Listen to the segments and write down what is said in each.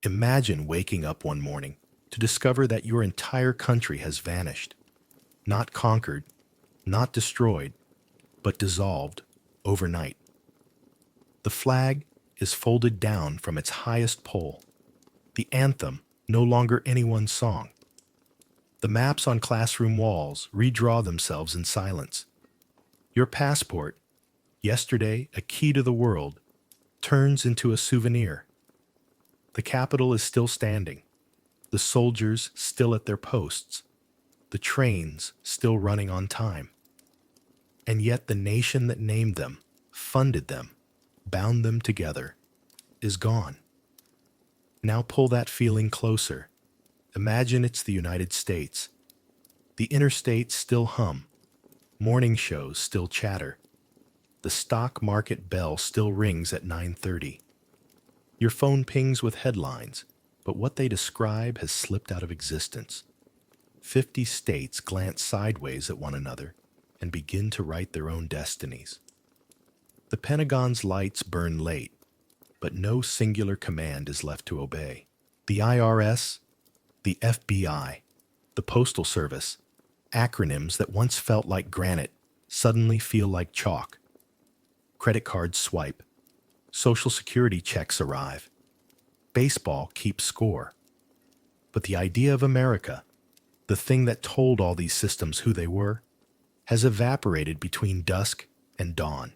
Imagine waking up one morning to discover that your entire country has vanished, not conquered, not destroyed, but dissolved overnight. The flag is folded down from its highest pole, the anthem no longer anyone's song. The maps on classroom walls redraw themselves in silence. Your passport, yesterday a key to the world, turns into a souvenir. The capital is still standing, the soldiers still at their posts, the trains still running on time. And yet the nation that named them, funded them, bound them together, is gone. Now pull that feeling closer. Imagine it's the United States. The interstates still hum, morning shows still chatter. The stock market bell still rings at 9:30. Your phone pings with headlines, but what they describe has slipped out of existence. 50 states glance sideways at one another and begin to write their own destinies. The Pentagon's lights burn late, but no singular command is left to obey. The IRS, the FBI, the Postal Service, acronyms that once felt like granite suddenly feel like chalk. Credit cards swipe. Social Security checks arrive. Baseball keeps score. But the idea of America, the thing that told all these systems who they were, has evaporated between dusk and dawn.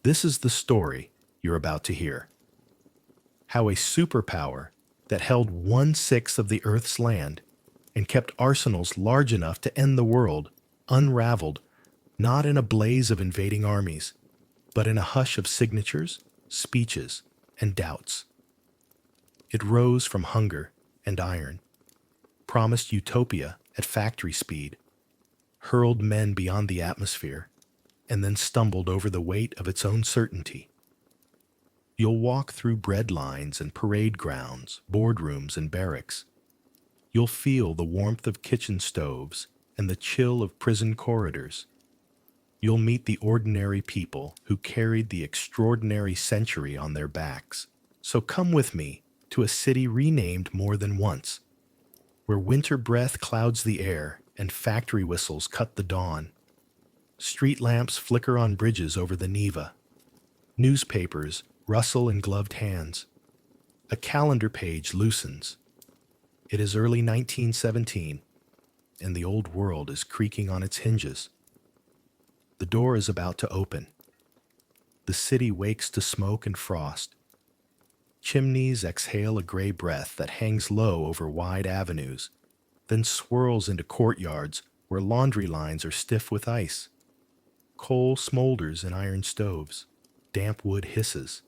This is the story you're about to hear. How a superpower that held 1/6 of the Earth's land and kept arsenals large enough to end the world unraveled, not in a blaze of invading armies, but in a hush of signatures, speeches, and doubts. It rose from hunger and iron, promised utopia at factory speed, hurled men beyond the atmosphere, and then stumbled over the weight of its own certainty. You'll walk through bread lines and parade grounds, boardrooms and barracks. You'll feel the warmth of kitchen stoves and the chill of prison corridors. You'll meet the ordinary people who carried the extraordinary century on their backs. So come with me to a city renamed more than once, where winter breath clouds the air and factory whistles cut the dawn. Street lamps flicker on bridges over the Neva. Newspapers rustle in gloved hands. A calendar page loosens. It is early 1917, and the old world is creaking on its hinges. The door is about to open. The city wakes to smoke and frost. Chimneys exhale a gray breath that hangs low over wide avenues, then swirls into courtyards where laundry lines are stiff with ice. Coal smolders in iron stoves. Damp wood hisses.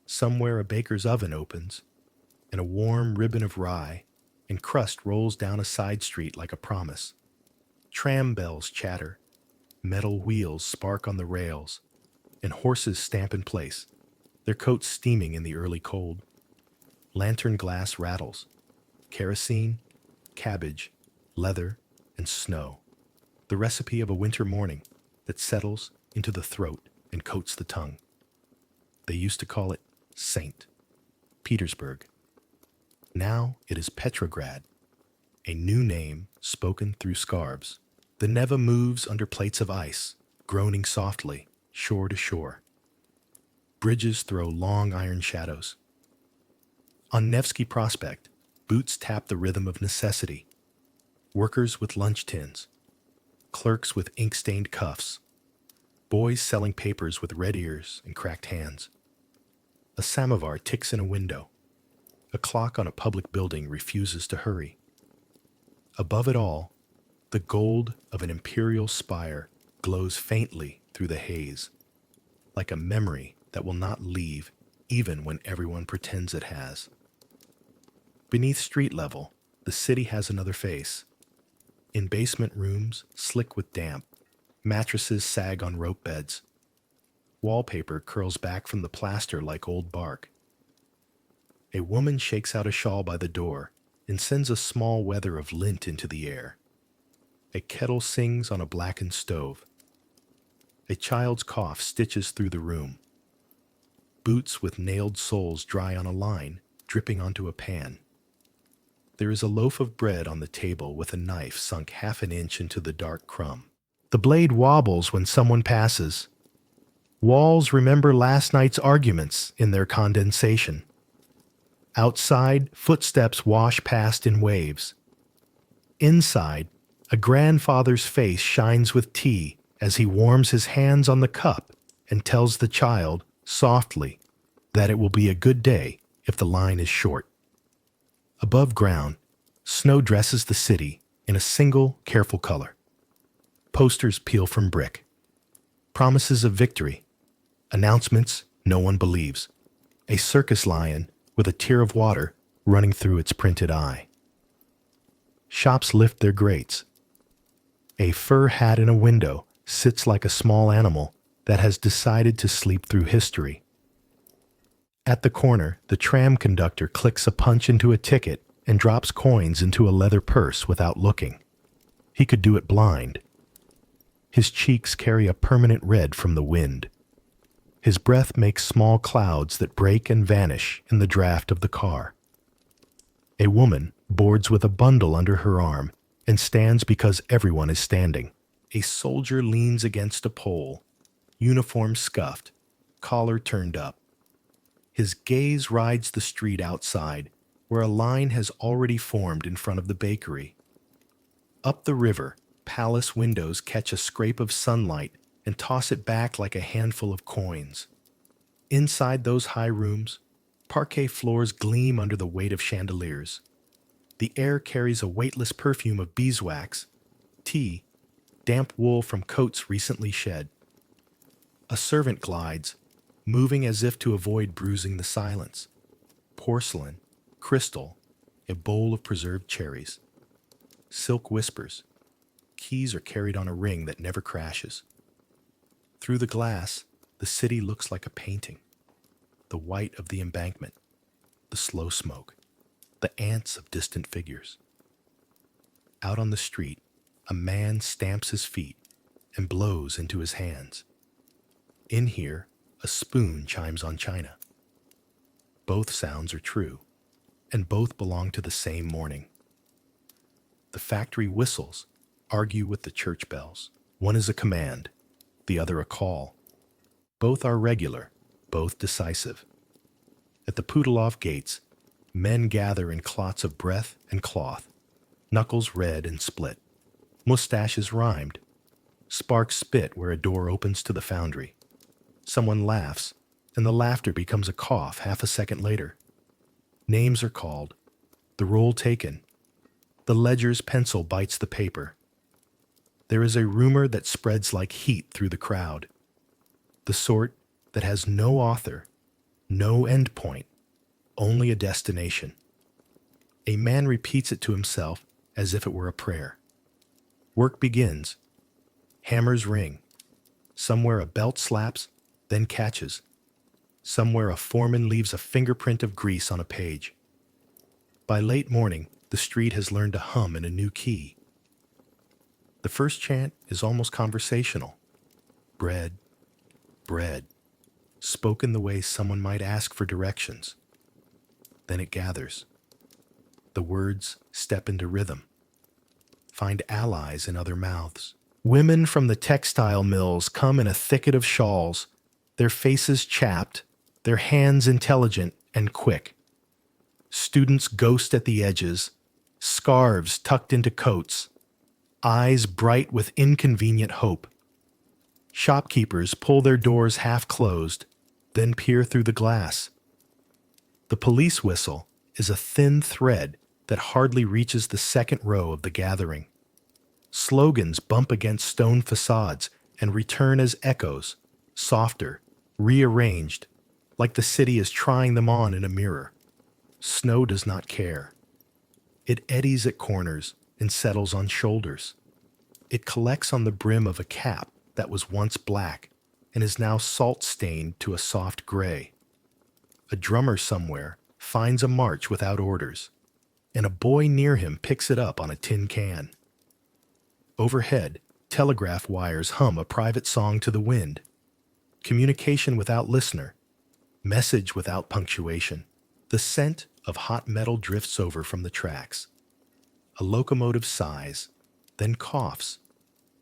Somewhere a baker's oven opens, and a warm ribbon of rye and crust rolls down a side street like a promise. Tram bells chatter. Metal wheels spark on the rails, and horses stamp in place, their coats steaming in the early cold. Lantern glass rattles. Kerosene, cabbage, leather, and snow. The recipe of a winter morning that settles into the throat and coats the tongue. They used to call it St. Petersburg. Now it is Petrograd, a new name spoken through scarves. The Neva moves under plates of ice, groaning softly, shore to shore. Bridges throw long iron shadows. On Nevsky Prospect, boots tap the rhythm of necessity. Workers with lunch tins. Clerks with ink-stained cuffs. Boys selling papers with red ears and cracked hands. A samovar ticks in a window. A clock on a public building refuses to hurry. Above it all, the gold of an imperial spire glows faintly through the haze, like a memory that will not leave even when everyone pretends it has. Beneath street level, the city has another face. In basement rooms, slick with damp, mattresses sag on rope beds. Wallpaper curls back from the plaster like old bark. A woman shakes out a shawl by the door and sends a small weather of lint into the air. A kettle sings on a blackened stove. A child's cough stitches through the room. Boots with nailed soles dry on a line dripping onto a pan. There is a loaf of bread on the table with a knife sunk half an inch into the dark crumb. The blade wobbles when someone passes. Walls remember last night's arguments in their condensation. Outside, footsteps wash past in waves. Inside, a grandfather's face shines with tea as he warms his hands on the cup and tells the child, softly, that it will be a good day if the line is short. Above ground, snow dresses the city in a single, careful color. Posters peel from brick. Promises of victory. Announcements no one believes. A circus lion with a tear of water running through its printed eye. Shops lift their grates. A fur hat in a window sits like a small animal that has decided to sleep through history. At the corner, the tram conductor clicks a punch into a ticket and drops coins into a leather purse without looking. He could do it blind. His cheeks carry a permanent red from the wind. His breath makes small clouds that break and vanish in the draft of the car. A woman boards with a bundle under her arm and stands because everyone is standing. A soldier leans against a pole, uniform scuffed, collar turned up. His gaze rides the street outside, where a line has already formed in front of the bakery. Up the river, palace windows catch a scrape of sunlight and toss it back like a handful of coins. Inside those high rooms, parquet floors gleam under the weight of chandeliers. The air carries a weightless perfume of beeswax, tea, damp wool from coats recently shed. A servant glides, moving as if to avoid bruising the silence. Porcelain, crystal, a bowl of preserved cherries. Silk whispers. Keys are carried on a ring that never crashes. Through the glass, the city looks like a painting. The white of the embankment, the slow smoke, the ants of distant figures. Out on the street, a man stamps his feet and blows into his hands. In here, a spoon chimes on china. Both sounds are true, and both belong to the same morning. The factory whistles argue with the church bells. One is a command, the other a call. Both are regular, both decisive. At the Putilov gates, men gather in clots of breath and cloth, knuckles red and split, mustaches rhymed, sparks spit where a door opens to the foundry. Someone laughs, and the laughter becomes a cough half a second later. Names are called, the roll taken. The ledger's pencil bites the paper. There is a rumor that spreads like heat through the crowd, the sort that has no author, no end point, only a destination. A man repeats it to himself as if it were a prayer. Work begins. Hammers ring. Somewhere a belt slaps, then catches. Somewhere a foreman leaves a fingerprint of grease on a page. By late morning, the street has learned to hum in a new key. The first chant is almost conversational. Bread, bread, spoken the way someone might ask for directions. Then it gathers. The words step into rhythm. Find allies in other mouths. Women from the textile mills come in a thicket of shawls, their faces chapped, their hands intelligent and quick. Students ghost at the edges, scarves tucked into coats, eyes bright with inconvenient hope. Shopkeepers pull their doors half closed, then peer through the glass. The police whistle is a thin thread that hardly reaches the second row of the gathering. Slogans bump against stone facades and return as echoes, softer, rearranged, like the city is trying them on in a mirror. Snow does not care. It eddies at corners and settles on shoulders. It collects on the brim of a cap that was once black and is now salt-stained to a soft gray. A drummer somewhere finds a march without orders, and a boy near him picks it up on a tin can. Overhead, telegraph wires hum a private song to the wind. Communication without listener, message without punctuation. The scent of hot metal drifts over from the tracks. A locomotive sighs, then coughs,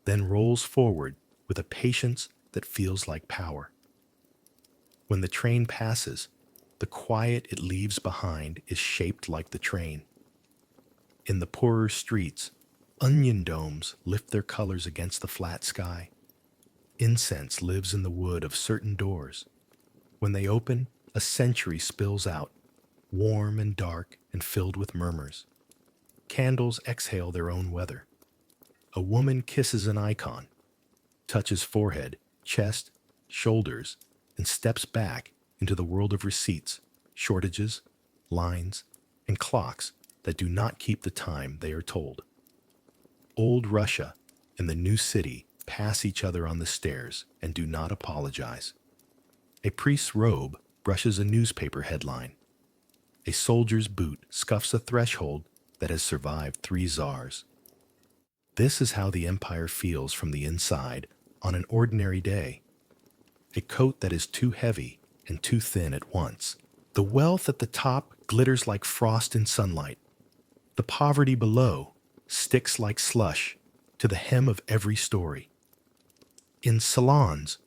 then rolls forward with a patience that feels like power. When the train passes, the quiet it leaves behind is shaped like the train. In the poorer streets, onion domes lift their colors against the flat sky. Incense lives in the wood of certain doors. When they open, a century spills out, warm and dark and filled with murmurs. Candles exhale their own weather. A woman kisses an icon, touches forehead, chest, shoulders, and steps back into the world of receipts, shortages, lines, and clocks that do not keep the time they are told. Old Russia and the new city pass each other on the stairs and do not apologize. A priest's robe brushes a newspaper headline. A soldier's boot scuffs a threshold that has survived 3 czars. This is how the empire feels from the inside on an ordinary day. A coat that is too heavy and too thin at once. The wealth at the top glitters like frost in sunlight. The poverty below sticks like slush to the hem of every story. In salons,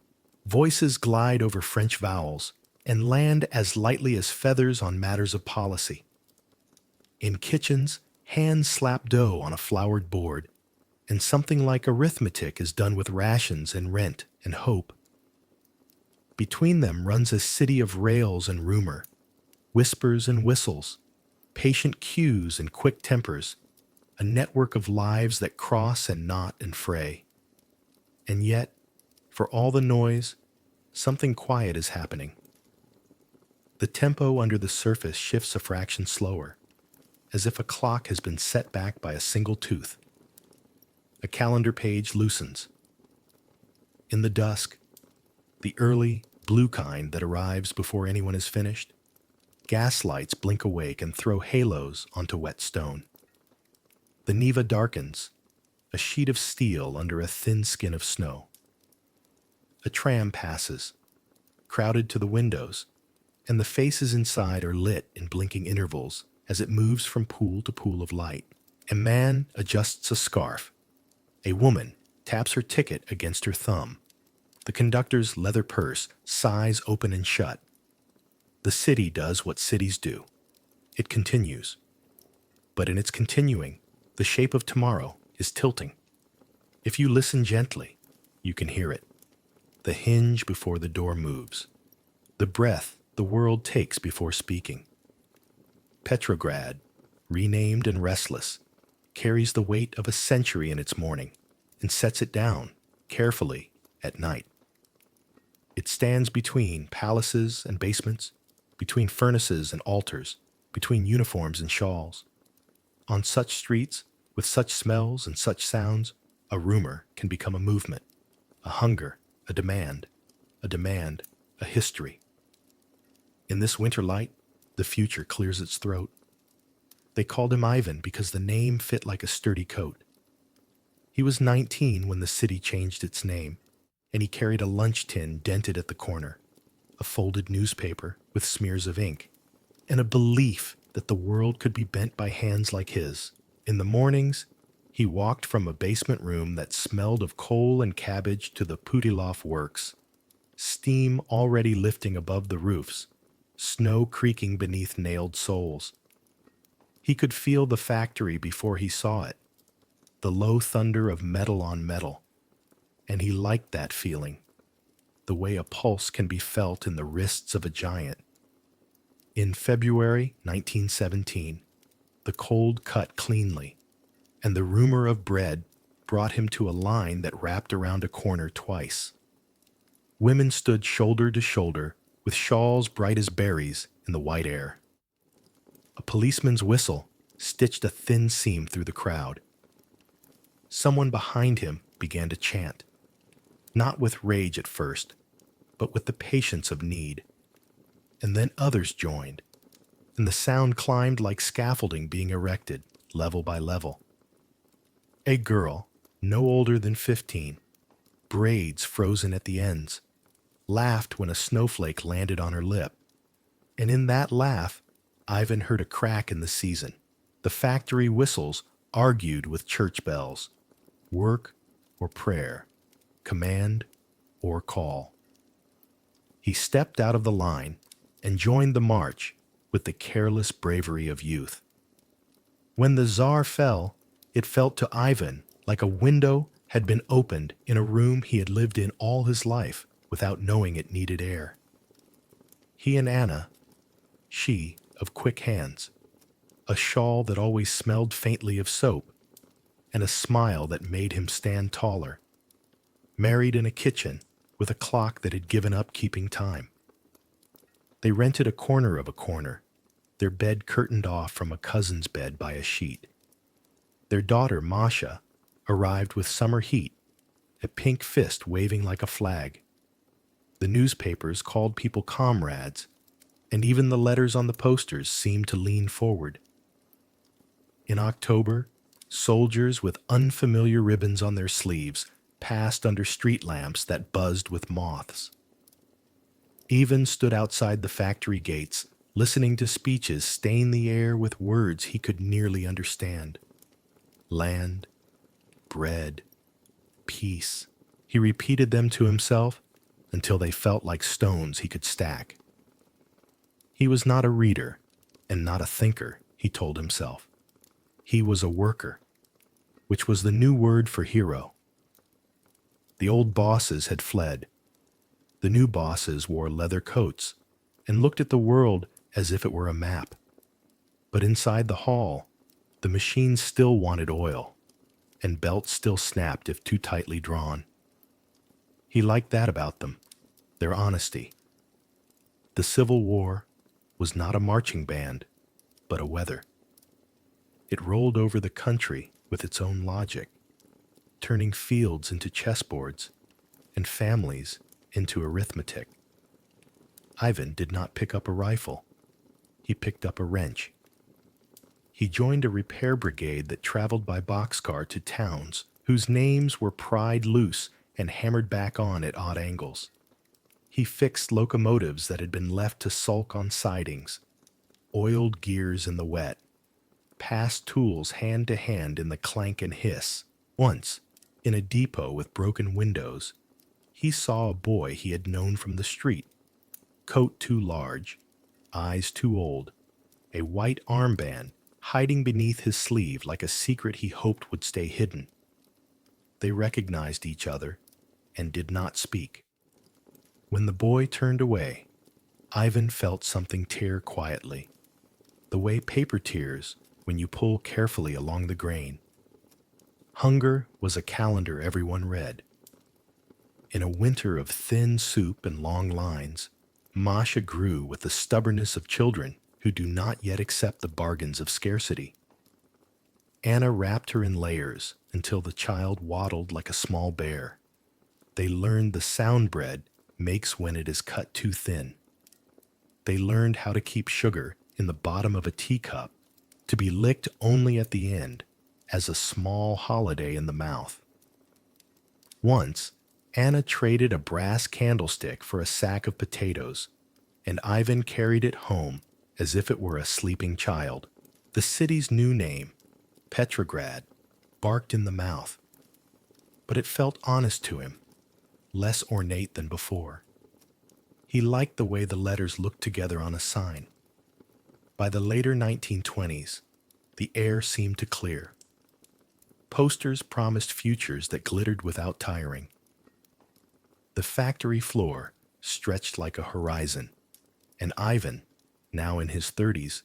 voices glide over French vowels and land as lightly as feathers on matters of policy. In kitchens, hands slap dough on a floured board, and something like arithmetic is done with rations and rent and hope. Between them runs a city of rails and rumor, whispers and whistles, patient cues and quick tempers, a network of lives that cross and knot and fray. And yet, for all the noise, something quiet is happening. The tempo under the surface shifts a fraction slower, as if a clock has been set back by a single tooth. A calendar page loosens. In the dusk, the early, blue kind that arrives before anyone is finished, gas lights blink awake and throw halos onto wet stone. The Neva darkens, a sheet of steel under a thin skin of snow. A tram passes, crowded to the windows, and the faces inside are lit in blinking intervals as it moves from pool to pool of light. A man adjusts a scarf. A woman taps her ticket against her thumb. The conductor's leather purse sighs open and shut. The city does what cities do. It continues. But in its continuing, the shape of tomorrow is tilting. If you listen gently, you can hear it. The hinge before the door moves. The breath the world takes before speaking. Petrograd, renamed and restless, carries the weight of a century in its morning and sets it down, carefully, at night. It stands between palaces and basements, between furnaces and altars, between uniforms and shawls. On such streets, with such smells and such sounds, a rumor can become a movement, a hunger, a demand, a history. In this winter light, the future clears its throat. They called him Ivan because the name fit like a sturdy coat. He was 19 when the city changed its name, and he carried a lunch tin dented at the corner, a folded newspaper with smears of ink, and a belief that the world could be bent by hands like his. In the mornings, he walked from a basement room that smelled of coal and cabbage to the Putilov works, steam already lifting above the roofs, snow creaking beneath nailed soles. He could feel the factory before he saw it, the low thunder of metal on metal, and he liked that feeling, the way a pulse can be felt in the wrists of a giant. In February 1917, the cold cut cleanly, and the rumor of bread brought him to a line that wrapped around a corner twice. Women stood shoulder to shoulder with shawls bright as berries in the white air. A policeman's whistle stitched a thin seam through the crowd. Someone behind him began to chant, not with rage at first, but with the patience of need. And then others joined, and the sound climbed like scaffolding being erected, level by level. A girl, no older than 15, braids frozen at the ends, laughed when a snowflake landed on her lip, and in that laugh, Ivan heard a crack in the season. The factory whistles argued with church bells. Work or prayer, command or call. He stepped out of the line and joined the march with the careless bravery of youth. When the Tsar fell, it felt to Ivan like a window had been opened in a room he had lived in all his life without knowing it needed air. He and Anna, she of quick hands, a shawl that always smelled faintly of soap, and a smile that made him stand taller, married in a kitchen with a clock that had given up keeping time. They rented a corner, their bed curtained off from a cousin's bed by a sheet. Their daughter, Masha, arrived with summer heat, a pink fist waving like a flag. The newspapers called people comrades, and even the letters on the posters seemed to lean forward. In October, soldiers with unfamiliar ribbons on their sleeves passed under street lamps that buzzed with moths. Ivan stood outside the factory gates, listening to speeches stain the air with words he could nearly understand. Land, bread, peace. He repeated them to himself until they felt like stones he could stack. He was not a reader and not a thinker, he told himself. He was a worker, which was the new word for hero. The old bosses had fled. The new bosses wore leather coats and looked at the world as if it were a map. But inside the hall, the machines still wanted oil, and belts still snapped if too tightly drawn. He liked that about them, their honesty. The Civil War was not a marching band, but a weather. It rolled over the country with its own logic, turning fields into chessboards and families into arithmetic. Ivan did not pick up a rifle. He picked up a wrench. He joined a repair brigade that traveled by boxcar to towns whose names were pried loose and hammered back on at odd angles. He fixed locomotives that had been left to sulk on sidings, oiled gears in the wet, passed tools hand to hand in the clank and hiss. Once, in a depot with broken windows, he saw a boy he had known from the street, coat too large, eyes too old, a white armband hiding beneath his sleeve like a secret he hoped would stay hidden. They recognized each other and did not speak. When the boy turned away, Ivan felt something tear quietly, the way paper tears when you pull carefully along the grain. Hunger was a calendar everyone read. In a winter of thin soup and long lines, Masha grew with the stubbornness of children who do not yet accept the bargains of scarcity. Anna wrapped her in layers until the child waddled like a small bear. They learned the sound bread makes when it is cut too thin. They learned how to keep sugar in the bottom of a teacup, to be licked only at the end, as a small holiday in the mouth. Once, Anna traded a brass candlestick for a sack of potatoes, and Ivan carried it home as if it were a sleeping child. The city's new name, Petrograd, barked in the mouth, but it felt honest to him, less ornate than before. He liked the way the letters looked together on a sign. By the later 1920s, the air seemed to clear. Posters promised futures that glittered without tiring. The factory floor stretched like a horizon, and Ivan, now in his 30s,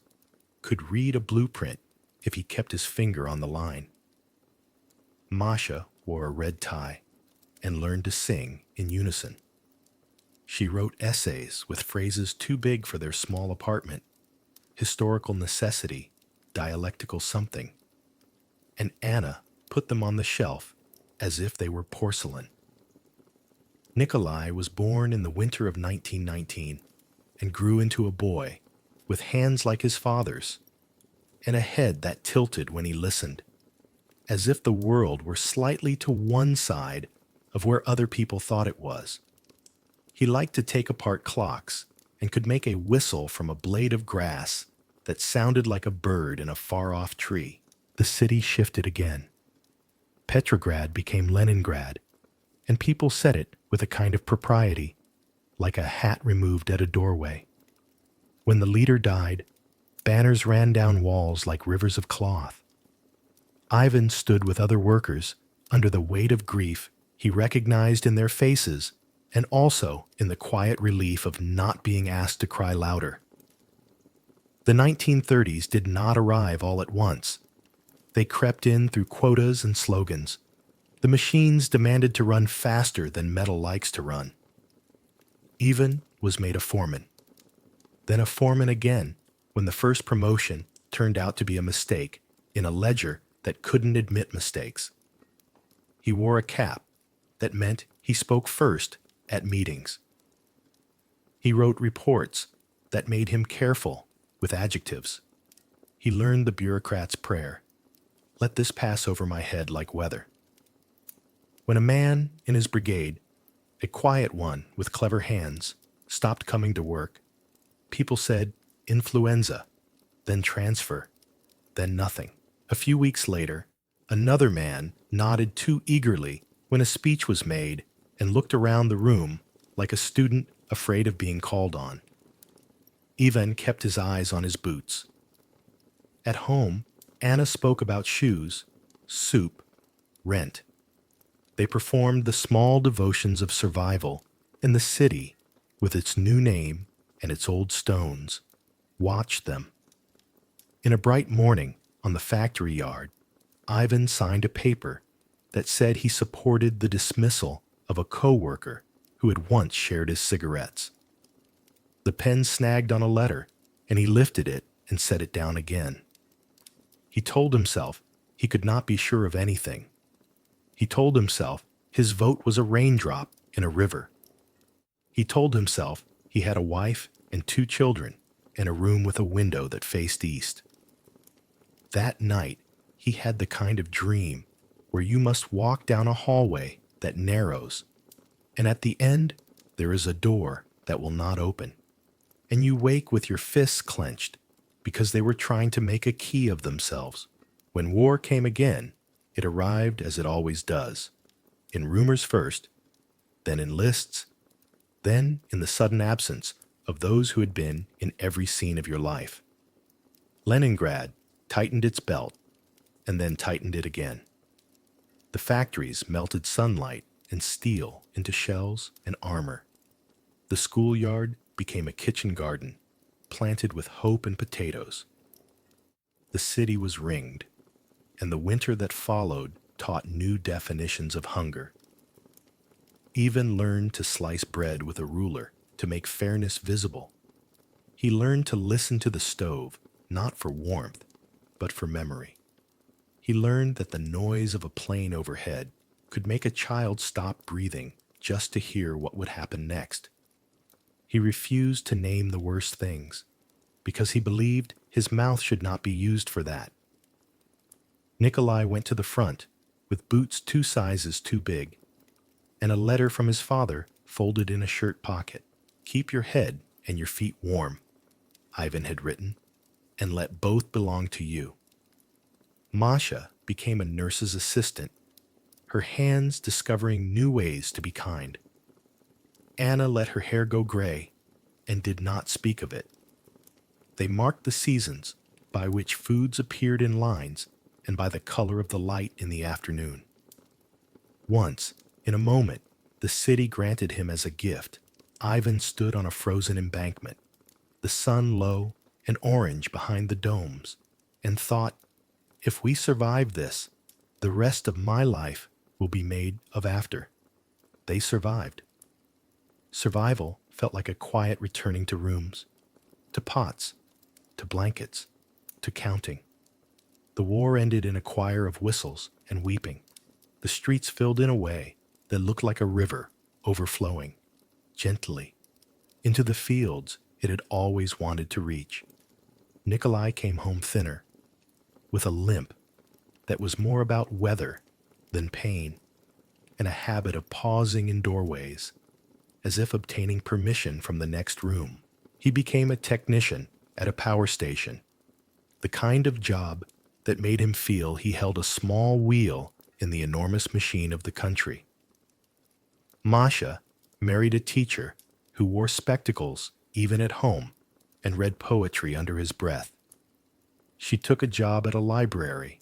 could read a blueprint if he kept his finger on the line. Masha wore a red tie and learned to sing in unison. She wrote essays with phrases too big for their small apartment, historical necessity, dialectical something, and Anna put them on the shelf as if they were porcelain. Nikolai was born in the winter of 1919 and grew into a boy with hands like his father's and a head that tilted when he listened, as if the world were slightly to one side of where other people thought it was. He liked to take apart clocks and could make a whistle from a blade of grass that sounded like a bird in a far-off tree. The city shifted again. Petrograd became Leningrad, and people said it with a kind of propriety, like a hat removed at a doorway. When the leader died, banners ran down walls like rivers of cloth. Ivan stood with other workers under the weight of grief he recognized in their faces and also in the quiet relief of not being asked to cry louder. The 1930s did not arrive all at once. They crept in through quotas and slogans. The machines demanded to run faster than metal likes to run. Ivan was made a foreman. Then a foreman again when the first promotion turned out to be a mistake in a ledger that couldn't admit mistakes. He wore a cap that meant he spoke first at meetings. He wrote reports that made him careful with adjectives. He learned the bureaucrat's prayer. Let this pass over my head like weather. When a man in his brigade, a quiet one with clever hands, stopped coming to work, people said influenza, then transfer, then nothing. A few weeks later, another man nodded too eagerly when a speech was made and looked around the room like a student afraid of being called on. Ivan kept his eyes on his boots. At home, Anna spoke about shoes, soup, rent. They performed the small devotions of survival, and the city, with its new name and its old stones, watched them. In a bright morning on the factory yard, Ivan signed a paper that said he supported the dismissal of a co-worker who had once shared his cigarettes. The pen snagged on a letter, and he lifted it and set it down again. He told himself he could not be sure of anything. He told himself his vote was a raindrop in a river. He told himself he had a wife and 2 children and a room with a window that faced east. That night, he had the kind of dream where you must walk down a hallway that narrows, and at the end there is a door that will not open, and you wake with your fists clenched because they were trying to make a key of themselves. When war came again, it arrived as it always does, in rumors first, then in lists, then in the sudden absence of those who had been in every scene of your life. Leningrad tightened its belt and then tightened it again. The factories melted sunlight and steel into shells and armor. The schoolyard became a kitchen garden, planted with hope and potatoes. The city was ringed, and the winter that followed taught new definitions of hunger. Ivan learned to slice bread with a ruler to make fairness visible. He learned to listen to the stove, not for warmth, but for memory. He learned that the noise of a plane overhead could make a child stop breathing just to hear what would happen next. He refused to name the worst things because he believed his mouth should not be used for that. Nikolai went to the front with boots 2 sizes too big and a letter from his father folded in a shirt pocket. Keep your head and your feet warm, Ivan had written, and let both belong to you. Masha became a nurse's assistant, her hands discovering new ways to be kind. Anna let her hair go gray and did not speak of it. They marked the seasons by which foods appeared in lines and by the color of the light in the afternoon. Once, in a moment, the city granted him as a gift. Ivan stood on a frozen embankment, the sun low and orange behind the domes, and thought, if we survive this, the rest of my life will be made of after. They survived. Survival felt like a quiet returning to rooms, to pots, to blankets, to counting. The war ended in a choir of whistles and weeping. The streets filled in a way that looked like a river overflowing, gently, into the fields it had always wanted to reach. Nikolai came home thinner, with a limp that was more about weather than pain, and a habit of pausing in doorways, as if obtaining permission from the next room. He became a technician at a power station the kind of job that made him feel he held a small wheel in the enormous machine of the country. Masha married a teacher who wore spectacles even at home and read poetry under his breath. She took a job at a library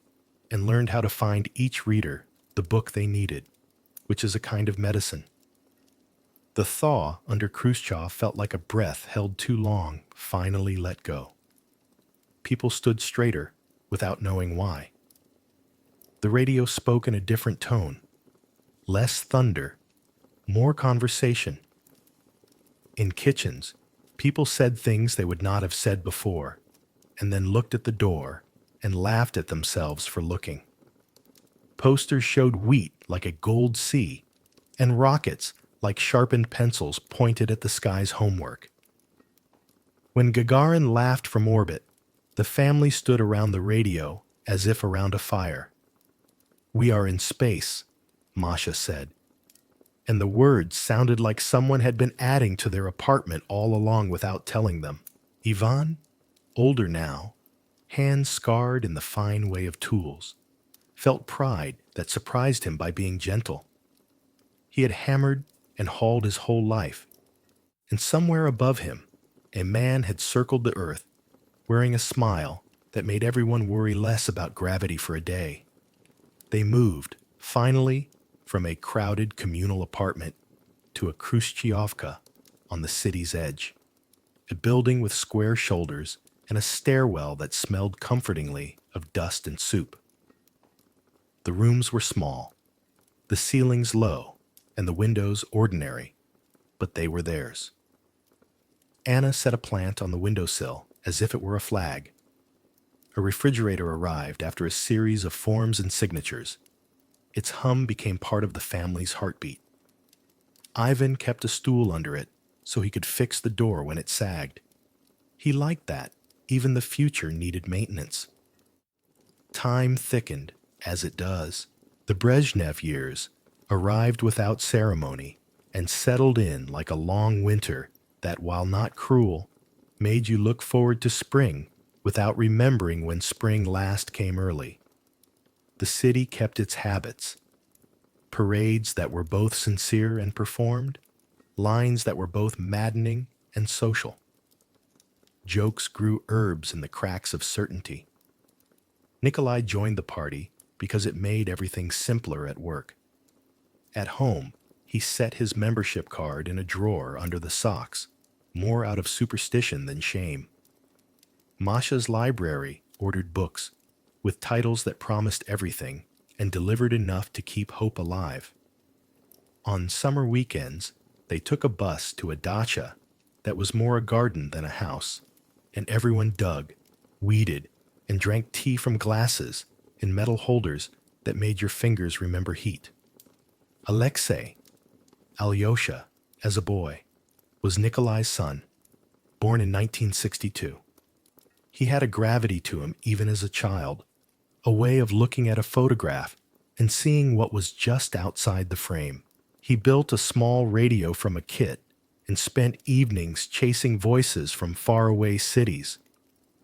and learned how to find each reader the book they needed, which is a kind of medicine. The thaw under Khrushchev felt like a breath held too long, finally let go. People stood straighter without knowing why. The radio spoke in a different tone, less thunder, more conversation. In kitchens, people said things they would not have said before, and then looked at the door and laughed at themselves for looking. Posters showed wheat like a gold sea, and rockets like sharpened pencils pointed at the sky's homework. When Gagarin laughed from orbit, the family stood around the radio as if around a fire. "We are in space," Masha said, and the words sounded like someone had been adding to their apartment all along without telling them. Ivan, older now, hands scarred in the fine way of tools, felt pride that surprised him by being gentle. He had hammered and hauled his whole life, and somewhere above him, a man had circled the earth, wearing a smile that made everyone worry less about gravity for a day. They moved, finally, from a crowded communal apartment to a Khrushchevka on the city's edge, a building with square shoulders and a stairwell that smelled comfortingly of dust and soup. The rooms were small, the ceilings low, and the windows ordinary, but they were theirs. Anna set a plant on the windowsill as if it were a flag. A refrigerator arrived after a series of forms and signatures. Its hum became part of the family's heartbeat. Ivan kept a stool under it so he could fix the door when it sagged. He liked that. Even the future needed maintenance. Time thickened, as it does. The Brezhnev years arrived without ceremony and settled in like a long winter that, while not cruel, made you look forward to spring without remembering when spring last came early. The city kept its habits. Parades that were both sincere and performed, lines that were both maddening and social. Jokes grew herbs in the cracks of certainty. Nikolai joined the party because it made everything simpler at work. At home, he set his membership card in a drawer under the socks, more out of superstition than shame. Masha's library ordered books, with titles that promised everything and delivered enough to keep hope alive. On summer weekends, they took a bus to a dacha that was more a garden than a house, and everyone dug, weeded, and drank tea from glasses in metal holders that made your fingers remember heat. Alexei, Alyosha, as a boy, was Nikolai's son, born in 1962. He had a gravity to him even as a child, a way of looking at a photograph and seeing what was just outside the frame. He built a small radio from a kit and spent evenings chasing voices from faraway cities,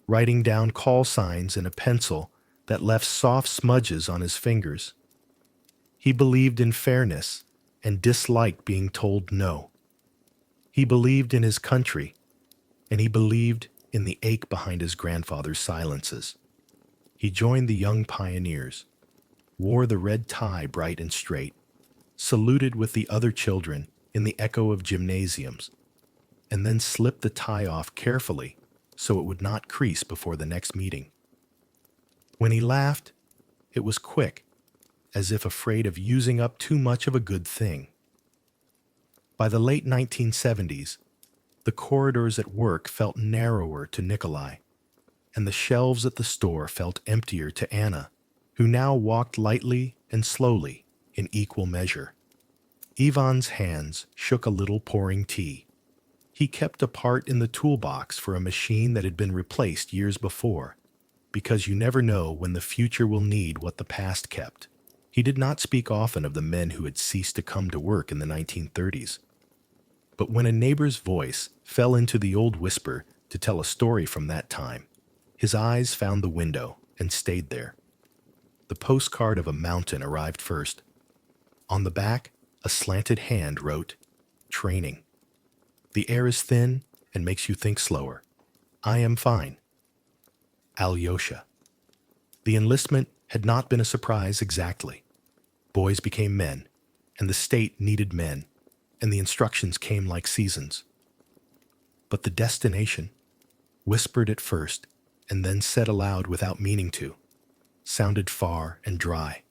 writing down call signs in a pencil that left soft smudges on his fingers. He believed in fairness and disliked being told no. He believed in his country, and he believed in the ache behind his grandfather's silences. He joined the young pioneers, wore the red tie bright and straight, saluted with the other children in the echo of gymnasiums, and then slipped the tie off carefully so it would not crease before the next meeting. When he laughed, it was quick, as if afraid of using up too much of a good thing. By the late 1970s, the corridors at work felt narrower to Nikolai, and the shelves at the store felt emptier to Anna, who now walked lightly and slowly in equal measure. Ivan's hands shook a little pouring tea. He kept a part in the toolbox for a machine that had been replaced years before, because you never know when the future will need what the past kept. He did not speak often of the men who had ceased to come to work in the 1930s. But when a neighbor's voice fell into the old whisper to tell a story from that time, His eyes found the window and stayed there. The postcard of a mountain arrived first. On the back, a slanted hand wrote, "Training. The air is thin and makes you think slower. I am fine. Alyosha." The enlistment had not been a surprise exactly. Boys became men, and the state needed men, and the instructions came like seasons. But the destination, whispered at first and then said aloud without meaning to, sounded far and dry.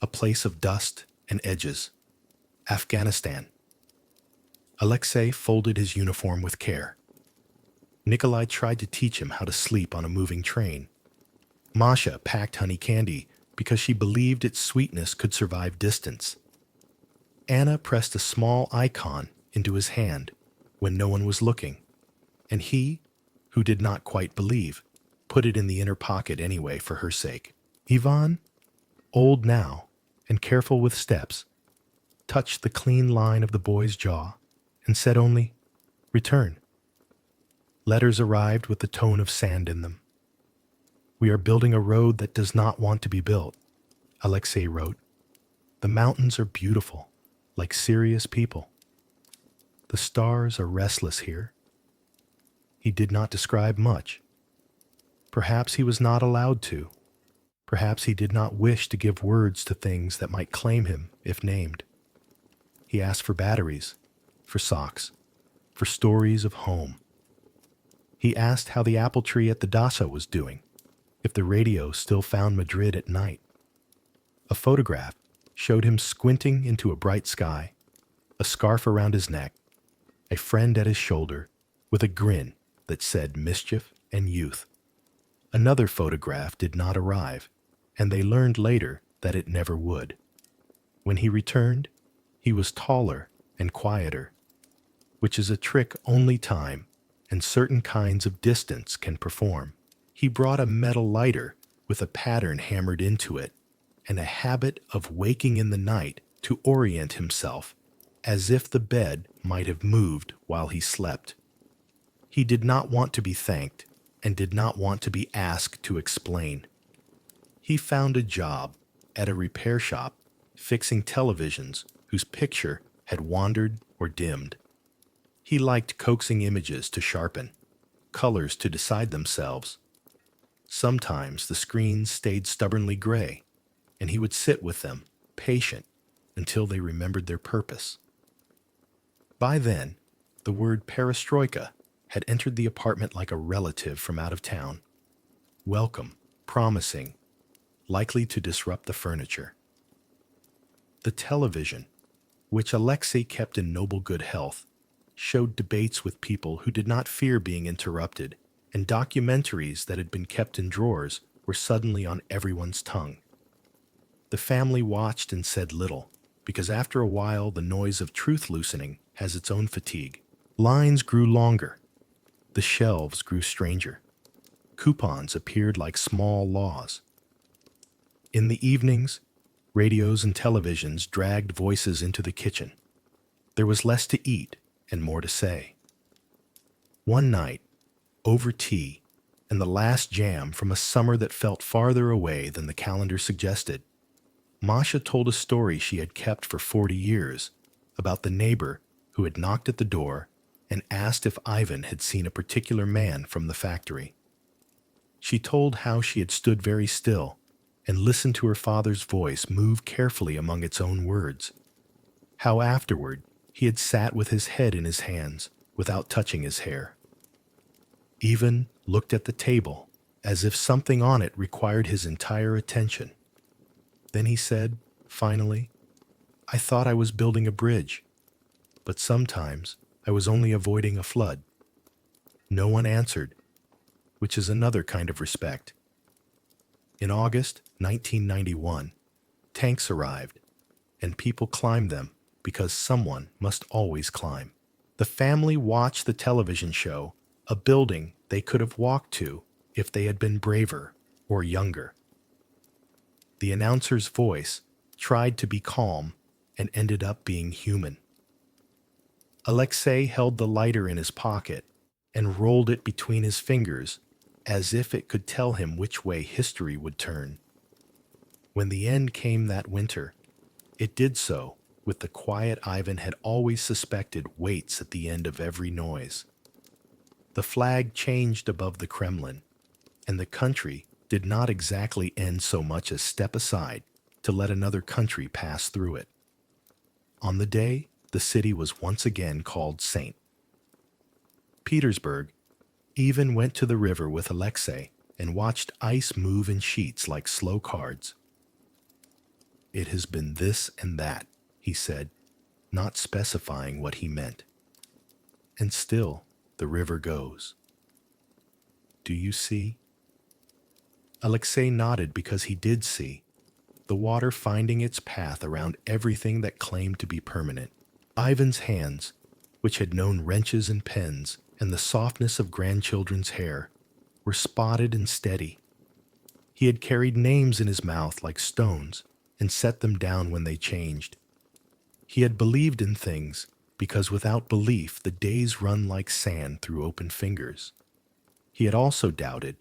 A place of dust and edges. Afghanistan. Alexei folded his uniform with care. Nikolai tried to teach him how to sleep on a moving train. Masha packed honey candy because she believed its sweetness could survive distance. Anna pressed a small icon into his hand when no one was looking, and he, who did not quite believe, put it in the inner pocket anyway for her sake. Ivan, old now and careful with steps, touched the clean line of the boy's jaw and said only, "Return." Letters arrived with the tone of sand in them. "We are building a road that does not want to be built," Alexei wrote. "The mountains are beautiful, like serious people. The stars are restless here." He did not describe much. Perhaps he was not allowed to. Perhaps he did not wish to give words to things that might claim him if named. He asked for batteries, for socks, for stories of home. He asked how the apple tree at the Dacha was doing, if the radio still found Madrid at night. A photograph showed him squinting into a bright sky, a scarf around his neck, a friend at his shoulder, with a grin that said mischief and youth. Another photograph did not arrive, and they learned later that it never would. When he returned, he was taller and quieter, which is a trick only time and certain kinds of distance can perform. He brought a metal lighter with a pattern hammered into it and a habit of waking in the night to orient himself, as if the bed might have moved while he slept. He did not want to be thanked and did not want to be asked to explain. He found a job at a repair shop fixing televisions whose picture had wandered or dimmed. He liked coaxing images to sharpen, colors to decide themselves. Sometimes the screens stayed stubbornly gray, and he would sit with them, patient, until they remembered their purpose. By then, the word perestroika had entered the apartment like a relative from out of town. Welcome, promising, likely to disrupt the furniture. The television, which Alexei kept in noble good health, showed debates with people who did not fear being interrupted, and documentaries that had been kept in drawers were suddenly on everyone's tongue. The family watched and said little, because after a while the noise of truth loosening has its own fatigue. Lines grew longer. The shelves grew stranger. Coupons appeared like small laws. In the evenings, radios and televisions dragged voices into the kitchen. There was less to eat and more to say. One night, over tea and the last jam from a summer that felt farther away than the calendar suggested, Masha told a story she had kept for 40 years about the neighbor who had knocked at the door and asked if Ivan had seen a particular man from the factory. She told how she had stood very still and listened to her father's voice move carefully among its own words, how afterward he had sat with his head in his hands without touching his hair. Ivan looked at the table as if something on it required his entire attention. Then he said, finally, "I thought I was building a bridge, but sometimes I was only avoiding a flood." No one answered, which is another kind of respect. In August 1991, tanks arrived, and people climbed them because someone must always climb. The family watched the television show, a building they could have walked to if they had been braver or younger. The announcer's voice tried to be calm and ended up being human. Alexei held the lighter in his pocket and rolled it between his fingers as if it could tell him which way history would turn. When the end came that winter, it did so with the quiet Ivan had always suspected waits at the end of every noise. The flag changed above the Kremlin, and the country did not exactly end so much as step aside to let another country pass through it. On the day, the city was once again called St. Petersburg even went to the river with Alexei and watched ice move in sheets like slow cards. "It has been this and that," he said, not specifying what he meant. "And still the river goes. Do you see?" Alexei nodded because he did see, the water finding its path around everything that claimed to be permanent. Ivan's hands, which had known wrenches and pens and the softness of grandchildren's hair, were spotted and steady. He had carried names in his mouth like stones and set them down when they changed. He had believed in things because without belief the days run like sand through open fingers. He had also doubted,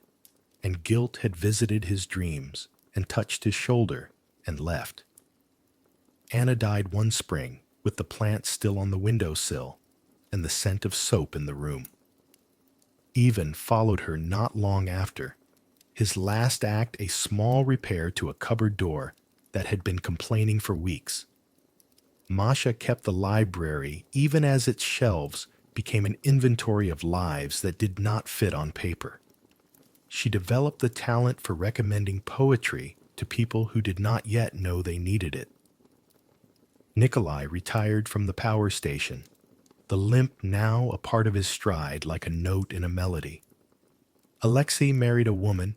and guilt had visited his dreams and touched his shoulder and left. Anna died one spring with the plant still on the windowsill and the scent of soap in the room. Ivan followed her not long after, his last act a small repair to a cupboard door that had been complaining for weeks. Masha kept the library even as its shelves became an inventory of lives that did not fit on paper. She developed the talent for recommending poetry to people who did not yet know they needed it. Nikolai retired from the power station, the limp now a part of his stride like a note in a melody. Alexei married a woman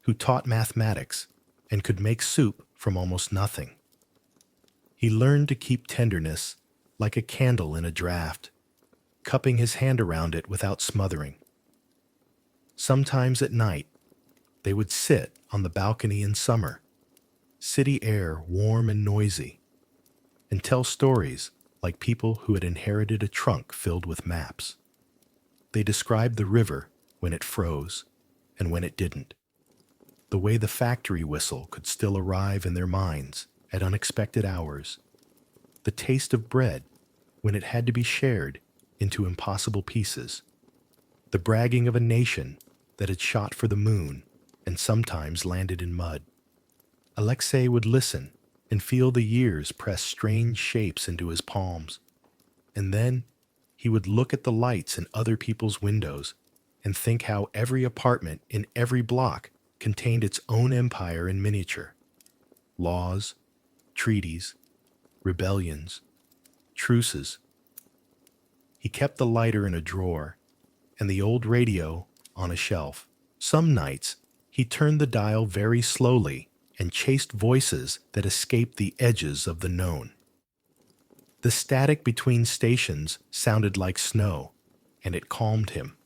who taught mathematics and could make soup from almost nothing. He learned to keep tenderness like a candle in a draft, cupping his hand around it without smothering. Sometimes at night, they would sit on the balcony in summer, city air warm and noisy, and tell stories like people who had inherited a trunk filled with maps. They described the river when it froze and when it didn't, the way the factory whistle could still arrive in their minds at unexpected hours, the taste of bread when it had to be shared into impossible pieces, the bragging of a nation that had shot for the moon and sometimes landed in mud. Alexei would listen and feel the years press strange shapes into his palms, and then he would look at the lights in other people's windows and think how every apartment in every block contained its own empire in miniature. Laws, treaties, rebellions, truces. He kept the lighter in a drawer and the old radio on a shelf. Some nights, he turned the dial very slowly and chased voices that escaped the edges of the known. The static between stations sounded like snow, and it calmed him.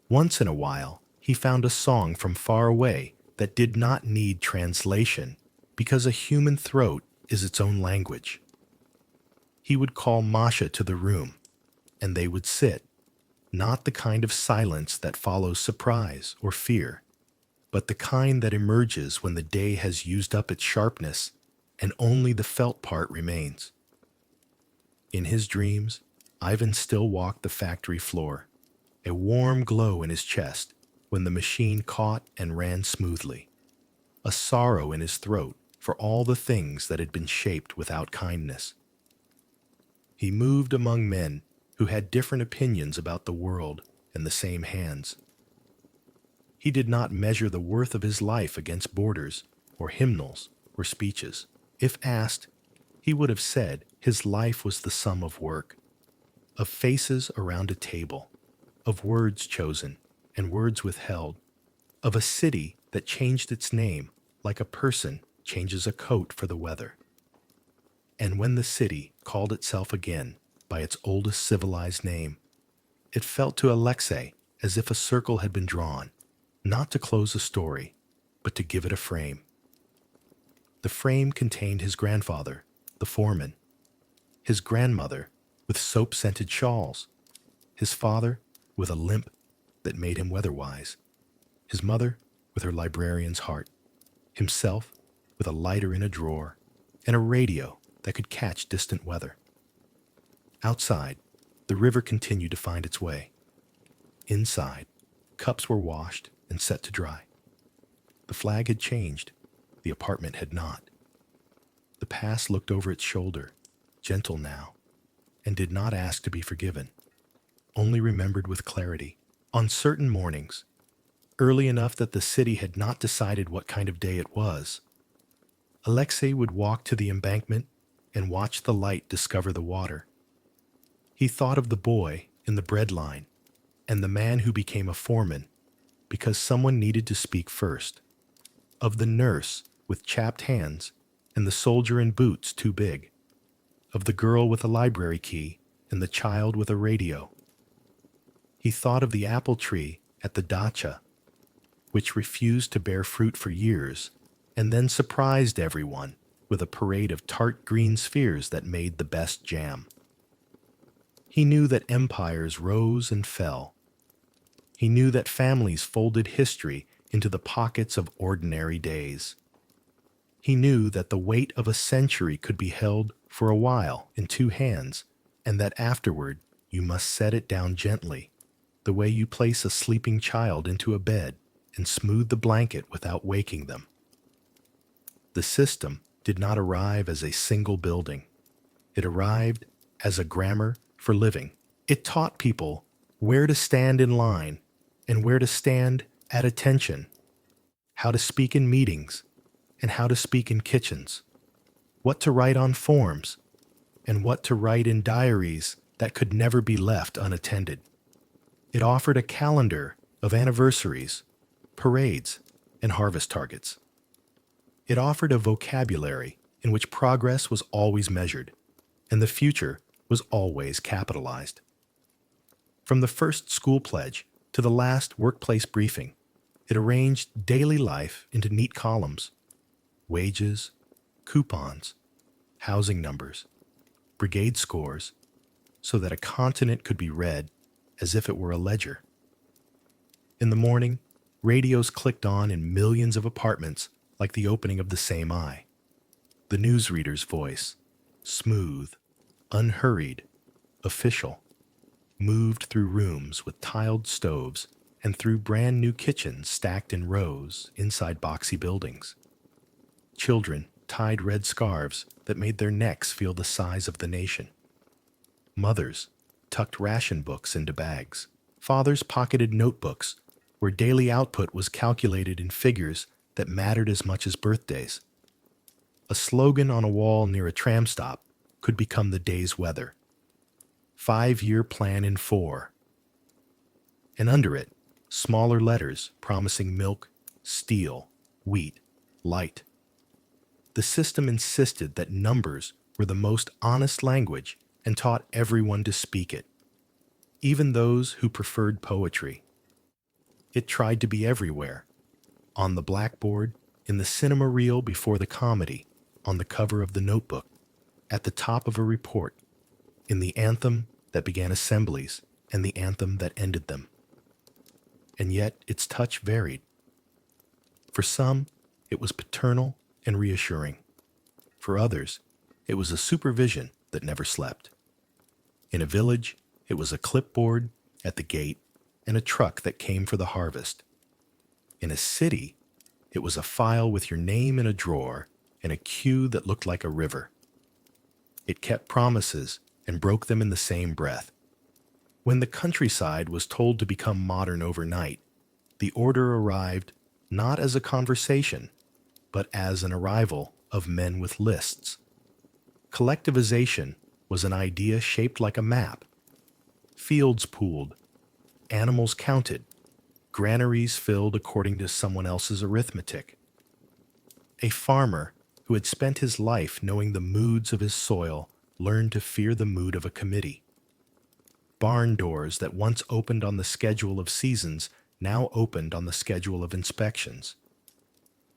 Once in a while, he found a song from far away that did not need translation because a human throat is its own language. He would call Masha to the room, and they would sit, not the kind of silence that follows surprise or fear, but the kind that emerges when the day has used up its sharpness and only the felt part remains. In his dreams, Ivan still walked the factory floor, a warm glow in his chest when the machine caught and ran smoothly, a sorrow in his throat for all the things that had been shaped without kindness. He moved among men who had different opinions about the world and the same hands. He did not measure the worth of his life against borders or hymnals or speeches. If asked, he would have said his life was the sum of work, of faces around a table, of words chosen and words withheld, of a city that changed its name like a person changes a coat for the weather. And when the city called itself again by its oldest civilized name, it felt to Alexei as if a circle had been drawn, not to close a story, but to give it a frame. The frame contained his grandfather, the foreman, his grandmother with soap-scented shawls, his father with a limp that made him weatherwise, his mother with her librarian's heart, himself with a lighter in a drawer, and a radio that could catch distant weather. Outside, the river continued to find its way. Inside, cups were washed and set to dry. The flag had changed. The apartment had not. The past looked over its shoulder, gentle now, and did not ask to be forgiven, only remembered with clarity. On certain mornings, early enough that the city had not decided what kind of day it was, Alexei would walk to the embankment and watch the light discover the water. He thought of the boy in the bread line and the man who became a foreman because someone needed to speak first, of the nurse with chapped hands and the soldier in boots too big, of the girl with a library key and the child with a radio. He thought of the apple tree at the dacha, which refused to bear fruit for years and then surprised everyone with a parade of tart green spheres that made the best jam. He knew that empires rose and fell. He knew that families folded history into the pockets of ordinary days. He knew that the weight of a century could be held for a while in two hands, and that afterward you must set it down gently, the way you place a sleeping child into a bed and smooth the blanket without waking them. The system did not arrive as a single building. It arrived as a grammar for living. It taught people where to stand in line and where to stand at attention, how to speak in meetings and how to speak in kitchens, what to write on forms and what to write in diaries that could never be left unattended. It offered a calendar of anniversaries, parades, and harvest targets. It offered a vocabulary in which progress was always measured, and the future was always capitalized. From the first school pledge to the last workplace briefing, it arranged daily life into neat columns: wages, coupons, housing numbers, brigade scores, so that a continent could be read as if it were a ledger. In the morning, radios clicked on in millions of apartments like the opening of the same eye. The newsreader's voice, smooth, unhurried, official, moved through rooms with tiled stoves and through brand new kitchens stacked in rows inside boxy buildings. Children tied red scarves that made their necks feel the size of the nation. Mothers tucked ration books into bags. Fathers pocketed notebooks where daily output was calculated in figures that mattered as much as birthdays. A slogan on a wall near a tram stop could become the day's weather. 5-year plan in 4. And under it, smaller letters promising milk, steel, wheat, light. The system insisted that numbers were the most honest language and taught everyone to speak it, even those who preferred poetry. It tried to be everywhere: on the blackboard, in the cinema reel before the comedy, on the cover of the notebook, at the top of a report, in the anthem that began assemblies and the anthem that ended them. And yet its touch varied. For some, it was paternal and reassuring. For others, it was a supervision that never slept. In a village, it was a clipboard at the gate and a truck that came for the harvest. In a city, it was a file with your name in a drawer and a queue that looked like a river. It kept promises and broke them in the same breath. When the countryside was told to become modern overnight, the order arrived not as a conversation, but as an arrival of men with lists. Collectivization was an idea shaped like a map. Fields pooled, animals counted, granaries filled according to someone else's arithmetic. A farmer who had spent his life knowing the moods of his soil learned to fear the mood of a committee. Barn doors that once opened on the schedule of seasons now opened on the schedule of inspections.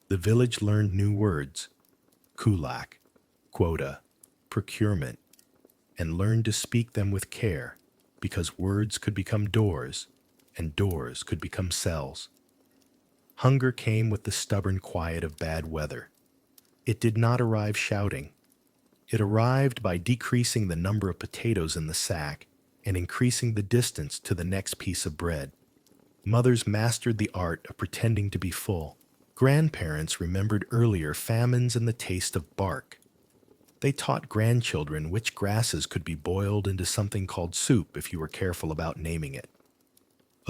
The village learned new words: kulak, quota, procurement, and learned to speak them with care, because words could become doors and doors could become cells. Hunger came with the stubborn quiet of bad weather. It did not arrive shouting. It arrived by decreasing the number of potatoes in the sack and increasing the distance to the next piece of bread. Mothers mastered the art of pretending to be full. Grandparents remembered earlier famines and the taste of bark. They taught grandchildren which grasses could be boiled into something called soup if you were careful about naming it.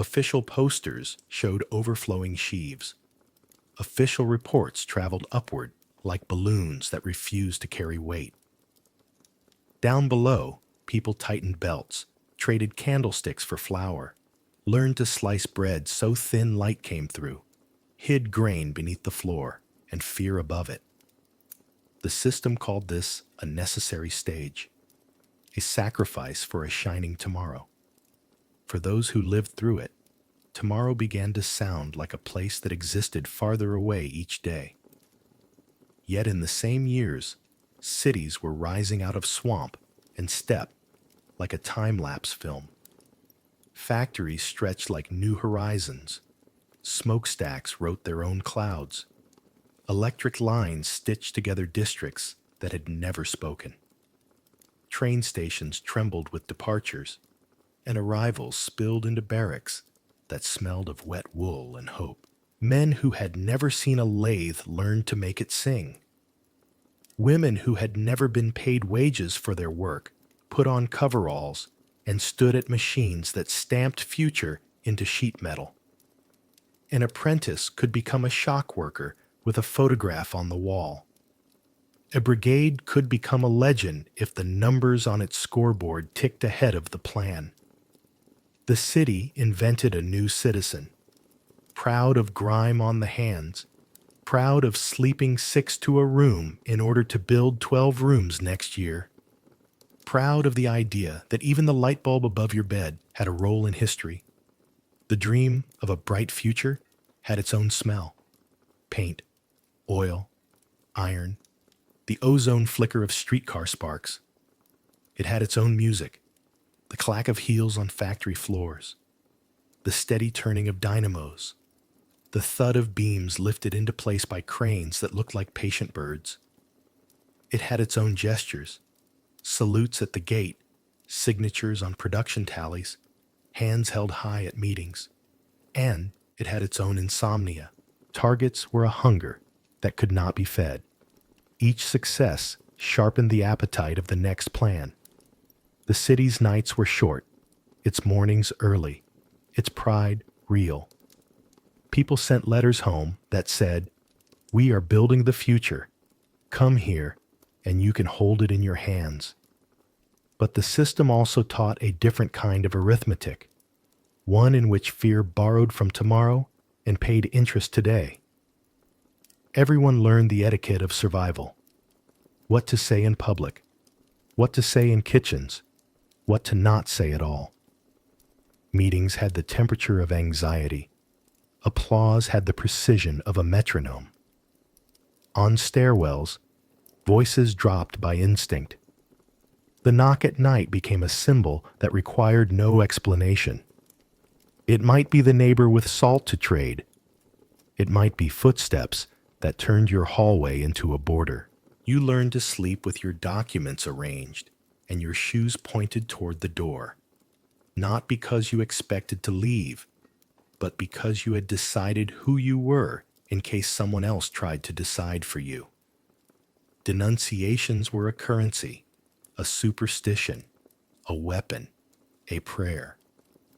Official posters showed overflowing sheaves. Official reports traveled upward like balloons that refused to carry weight. Down below, people tightened belts, traded candlesticks for flour, learned to slice bread so thin light came through, hid grain beneath the floor and fear above it. The system called this a necessary stage, a sacrifice for a shining tomorrow. For those who lived through it, tomorrow began to sound like a place that existed farther away each day. Yet in the same years, cities were rising out of swamp and steppe like a time-lapse film. Factories stretched like new horizons. Smokestacks wrote their own clouds. Electric lines stitched together districts that had never spoken. Train stations trembled with departures, and arrivals spilled into barracks that smelled of wet wool and hope. Men who had never seen a lathe learned to make it sing. Women who had never been paid wages for their work put on coveralls and stood at machines that stamped future into sheet metal. An apprentice could become a shock worker with a photograph on the wall. A brigade could become a legend if the numbers on its scoreboard ticked ahead of the plan. The city invented a new citizen, proud of grime on the hands, proud of sleeping 6 to a room in order to build 12 rooms next year, proud of the idea that even the light bulb above your bed had a role in history. The dream of a bright future had its own smell: paint, oil, iron, the ozone flicker of streetcar sparks. It had its own music: the clack of heels on factory floors, the steady turning of dynamos, the thud of beams lifted into place by cranes that looked like patient birds. It had its own gestures: salutes at the gate, signatures on production tallies, hands held high at meetings. And it had its own insomnia. Targets were a hunger that could not be fed. Each success sharpened the appetite of the next plan. The city's nights were short, its mornings early, its pride real. People sent letters home that said, "We are building the future. Come here, and you can hold it in your hands." But the system also taught a different kind of arithmetic, one in which fear borrowed from tomorrow and paid interest today. Everyone learned the etiquette of survival: what to say in public, what to say in kitchens, what to not say at all. Meetings had the temperature of anxiety. Applause had the precision of a metronome. On stairwells, voices dropped by instinct. The knock at night became a symbol that required no explanation. It might be the neighbor with salt to trade. It might be footsteps that turned your hallway into a border. You learned to sleep with your documents arranged and your shoes pointed toward the door, not because you expected to leave, but because you had decided who you were in case someone else tried to decide for you. Denunciations were a currency, a superstition, a weapon, a prayer.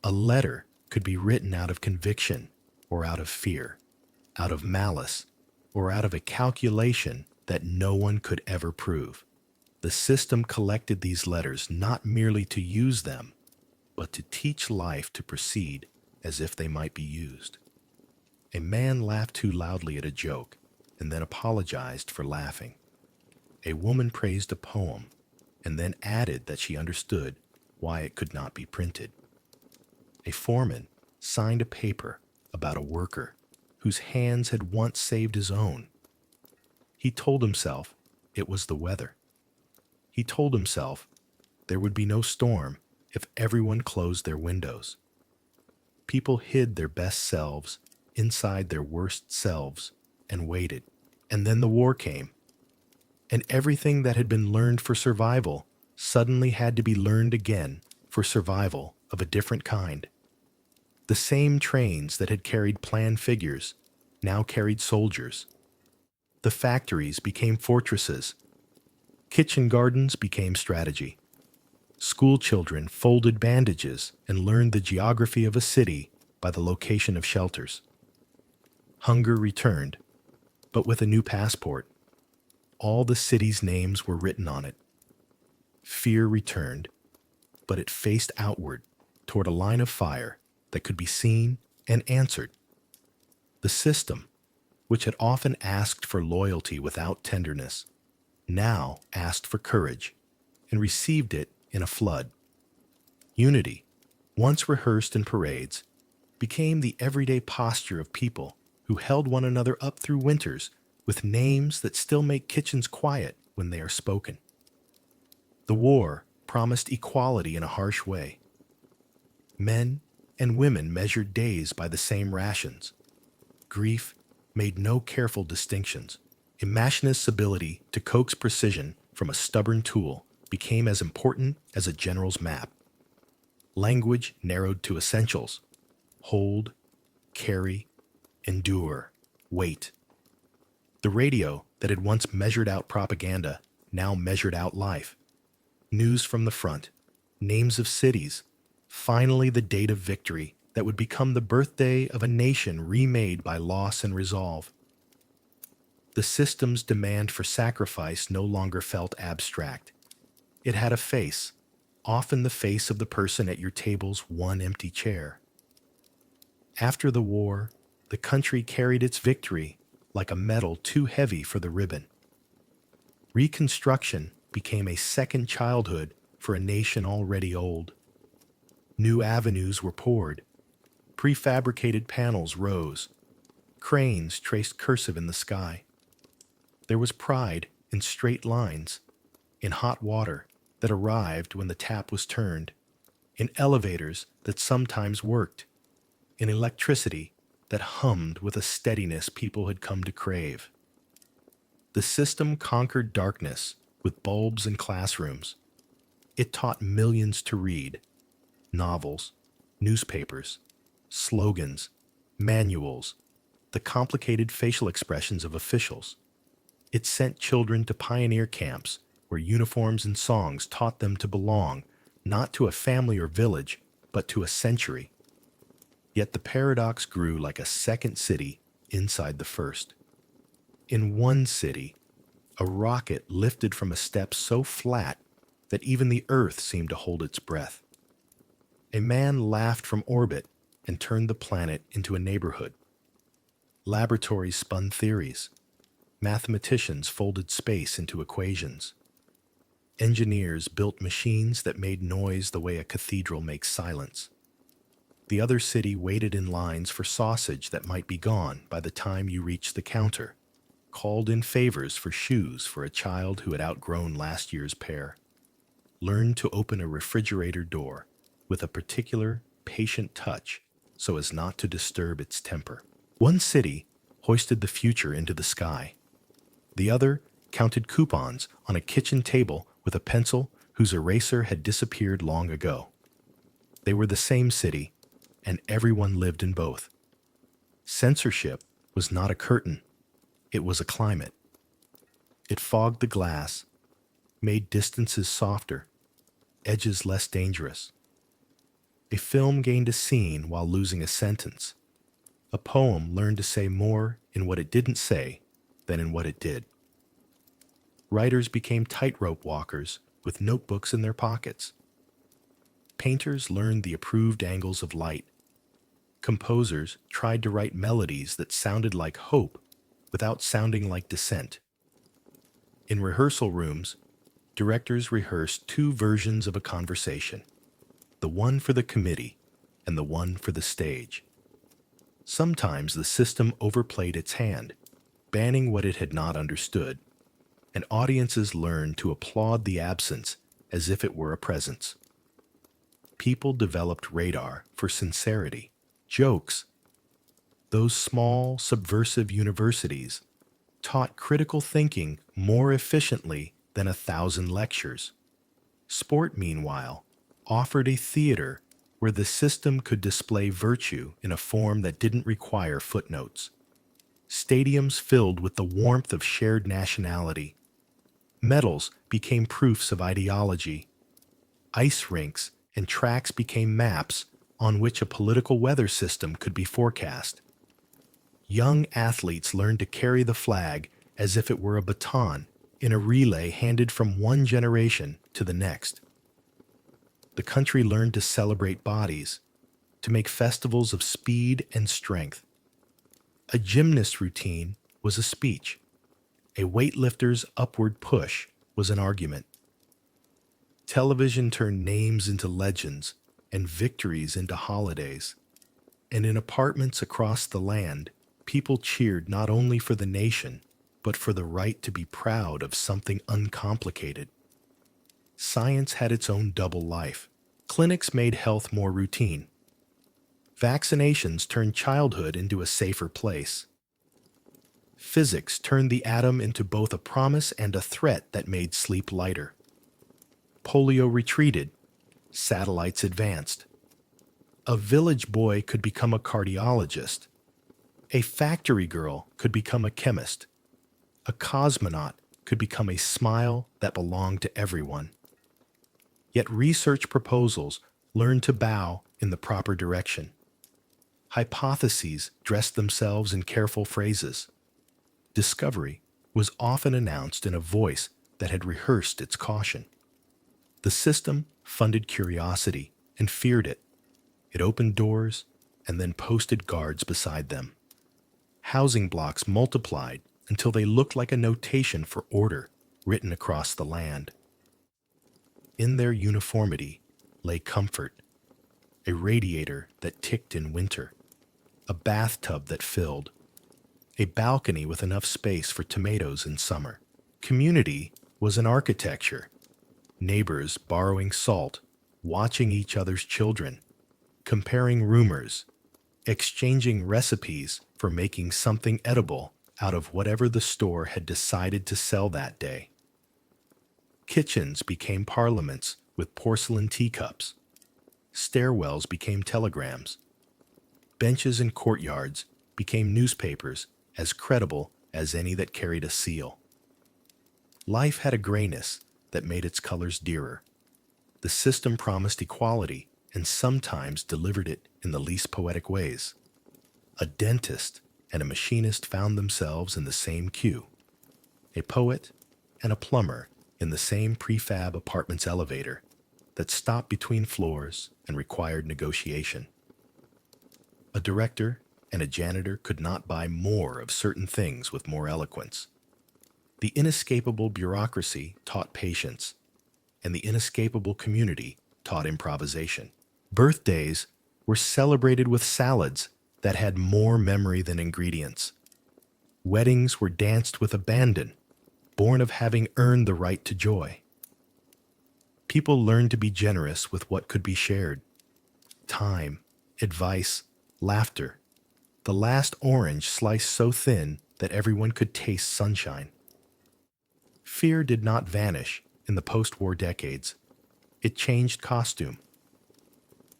A letter could be written out of conviction or out of fear, out of malice, or out of a calculation that no one could ever prove. The system collected these letters not merely to use them, but to teach life to proceed as if they might be used. A man laughed too loudly at a joke and then apologized for laughing. A woman praised a poem and then added that she understood why it could not be printed. A foreman signed a paper about a worker whose hands had once saved his own. He told himself it was the weather. He told himself there would be no storm if everyone closed their windows. People hid their best selves inside their worst selves and waited. And then the war came, and everything that had been learned for survival suddenly had to be learned again for survival of a different kind. The same trains that had carried planned figures now carried soldiers. The factories became fortresses. Kitchen gardens became strategy. School children folded bandages and learned the geography of a city by the location of shelters. Hunger returned, but with a new passport. All the city's names were written on it. Fear returned, but it faced outward toward a line of fire that could be seen and answered. The system, which had often asked for loyalty without tenderness, now asked for courage and received it in a flood. Unity, once rehearsed in parades, became the everyday posture of people who held one another up through winters with names that still make kitchens quiet when they are spoken. The war promised equality in a harsh way. Men and women measured days by the same rations. Grief made no careful distinctions. A machinist's ability to coax precision from a stubborn tool became as important as a general's map. Language narrowed to essentials: hold, carry, endure, wait. The radio that had once measured out propaganda now measured out life. News from the front, names of cities, finally the date of victory that would become the birthday of a nation remade by loss and resolve. The system's demand for sacrifice no longer felt abstract. It had a face, often the face of the person at your table's one empty chair. After the war, the country carried its victory like a medal too heavy for the ribbon. Reconstruction became a second childhood for a nation already old. New avenues were poured. Prefabricated panels rose. Cranes traced cursive in the sky. There was pride in straight lines, in hot water that arrived when the tap was turned, in elevators that sometimes worked, in electricity that hummed with a steadiness people had come to crave. The system conquered darkness with bulbs in classrooms. It taught millions to read novels, newspapers, slogans, manuals, the complicated facial expressions of officials. It sent children to pioneer camps where uniforms and songs taught them to belong not to a family or village, but to a century. Yet the paradox grew like a second city inside the first. In one city, a rocket lifted from a step so flat that even the earth seemed to hold its breath. A man laughed from orbit and turned the planet into a neighborhood. Laboratories spun theories. Mathematicians folded space into equations. Engineers built machines that made noise the way a cathedral makes silence. The other city waited in lines for sausage that might be gone by the time you reached the counter, called in favors for shoes for a child who had outgrown last year's pair, learned to open a refrigerator door with a particular, patient touch so as not to disturb its temper. One city hoisted the future into the sky. The other counted coupons on a kitchen table with a pencil whose eraser had disappeared long ago. They were the same city, and everyone lived in both. Censorship was not a curtain, it was a climate. It fogged the glass, made distances softer, edges less dangerous. A film gained a scene while losing a sentence. A poem learned to say more in what it didn't say than in what it did. Writers became tightrope walkers with notebooks in their pockets. Painters learned the approved angles of light. Composers tried to write melodies that sounded like hope without sounding like dissent. In rehearsal rooms, directors rehearsed two versions of a conversation, the one for the committee and the one for the stage. Sometimes the system overplayed its hand, banning what it had not understood, and audiences learned to applaud the absence as if it were a presence. People developed radar for sincerity. Jokes Those small, subversive universities taught critical thinking more efficiently than 1,000 lectures. Sport, meanwhile, offered a theater where the system could display virtue in a form that didn't require footnotes. Stadiums filled with the warmth of shared nationality. Medals became proofs of ideology. Ice rinks and tracks became maps on which a political weather system could be forecast. Young athletes learned to carry the flag as if it were a baton in a relay handed from one generation to the next. The country learned to celebrate bodies, to make festivals of speed and strength. A gymnast's routine was a speech. A weightlifter's upward push was an argument. Television turned names into legends and victories into holidays. And in apartments across the land, people cheered not only for the nation, but for the right to be proud of something uncomplicated. Science had its own double life. Clinics made health more routine. Vaccinations turned childhood into a safer place. Physics turned the atom into both a promise and a threat that made sleep lighter. Polio retreated. Satellites advanced. A village boy could become a cardiologist. A factory girl could become a chemist. A cosmonaut could become a smile that belonged to everyone. Yet research proposals learned to bow in the proper direction. Hypotheses dressed themselves in careful phrases. Discovery was often announced in a voice that had rehearsed its caution. The system funded curiosity and feared it. It opened doors and then posted guards beside them. Housing blocks multiplied until they looked like a notation for order written across the land. In their uniformity lay comfort, a radiator that ticked in winter, a bathtub that filled, a balcony with enough space for tomatoes in summer. Community was an architecture, neighbors borrowing salt, watching each other's children, comparing rumors, exchanging recipes for making something edible out of whatever the store had decided to sell that day. Kitchens became parliaments with porcelain teacups. Stairwells became telegrams. Benches in courtyards became newspapers as credible as any that carried a seal. Life had a grayness that made its colors dearer. The system promised equality and sometimes delivered it in the least poetic ways. A dentist and a machinist found themselves in the same queue. A poet and a plumber in the same prefab apartment's elevator that stopped between floors and required negotiation. A director and a janitor could not buy more of certain things with more eloquence. The inescapable bureaucracy taught patience, and the inescapable community taught improvisation. Birthdays were celebrated with salads that had more memory than ingredients. Weddings were danced with abandon, born of having earned the right to joy. People learned to be generous with what could be shared. Time, advice, laughter. The last orange sliced so thin that everyone could taste sunshine. Fear did not vanish in the post-war decades. It changed costume.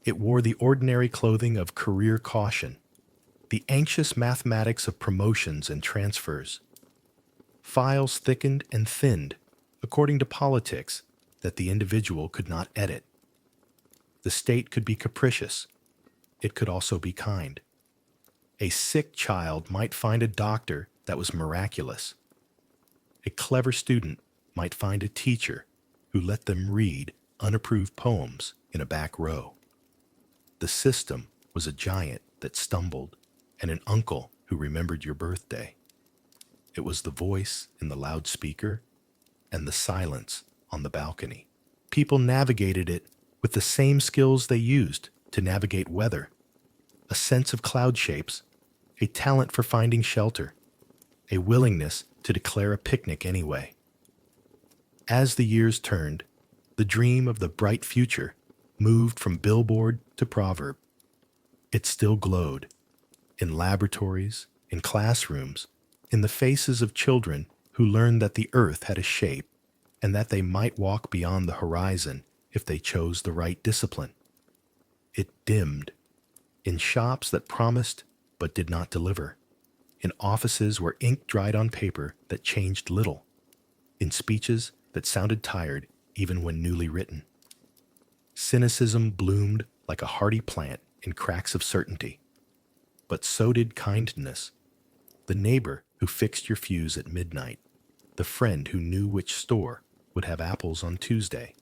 It wore the ordinary clothing of career caution, the anxious mathematics of promotions and transfers. Files thickened and thinned according to politics that the individual could not edit. The state could be capricious. It could also be kind. A sick child might find a doctor that was miraculous. A clever student might find a teacher who let them read unapproved poems in a back row. The system was a giant that stumbled and an uncle who remembered your birthday. It was the voice in the loudspeaker and the silence on the balcony. People navigated it with the same skills they used to navigate weather: a sense of cloud shapes, a talent for finding shelter, a willingness to declare a picnic anyway. As the years turned, the dream of the bright future moved from billboard to proverb. It still glowed. in laboratories, in classrooms, in the faces of children who learned that the earth had a shape and that they might walk beyond the horizon if they chose the right discipline. It dimmed in shops that promised but did not deliver, in offices where ink dried on paper that changed little, in speeches that sounded tired even when newly written. Cynicism bloomed like a hardy plant in cracks of certainty. But so did kindness. The neighbor who fixed your fuse at midnight, the friend who knew which store would have apples on Tuesday,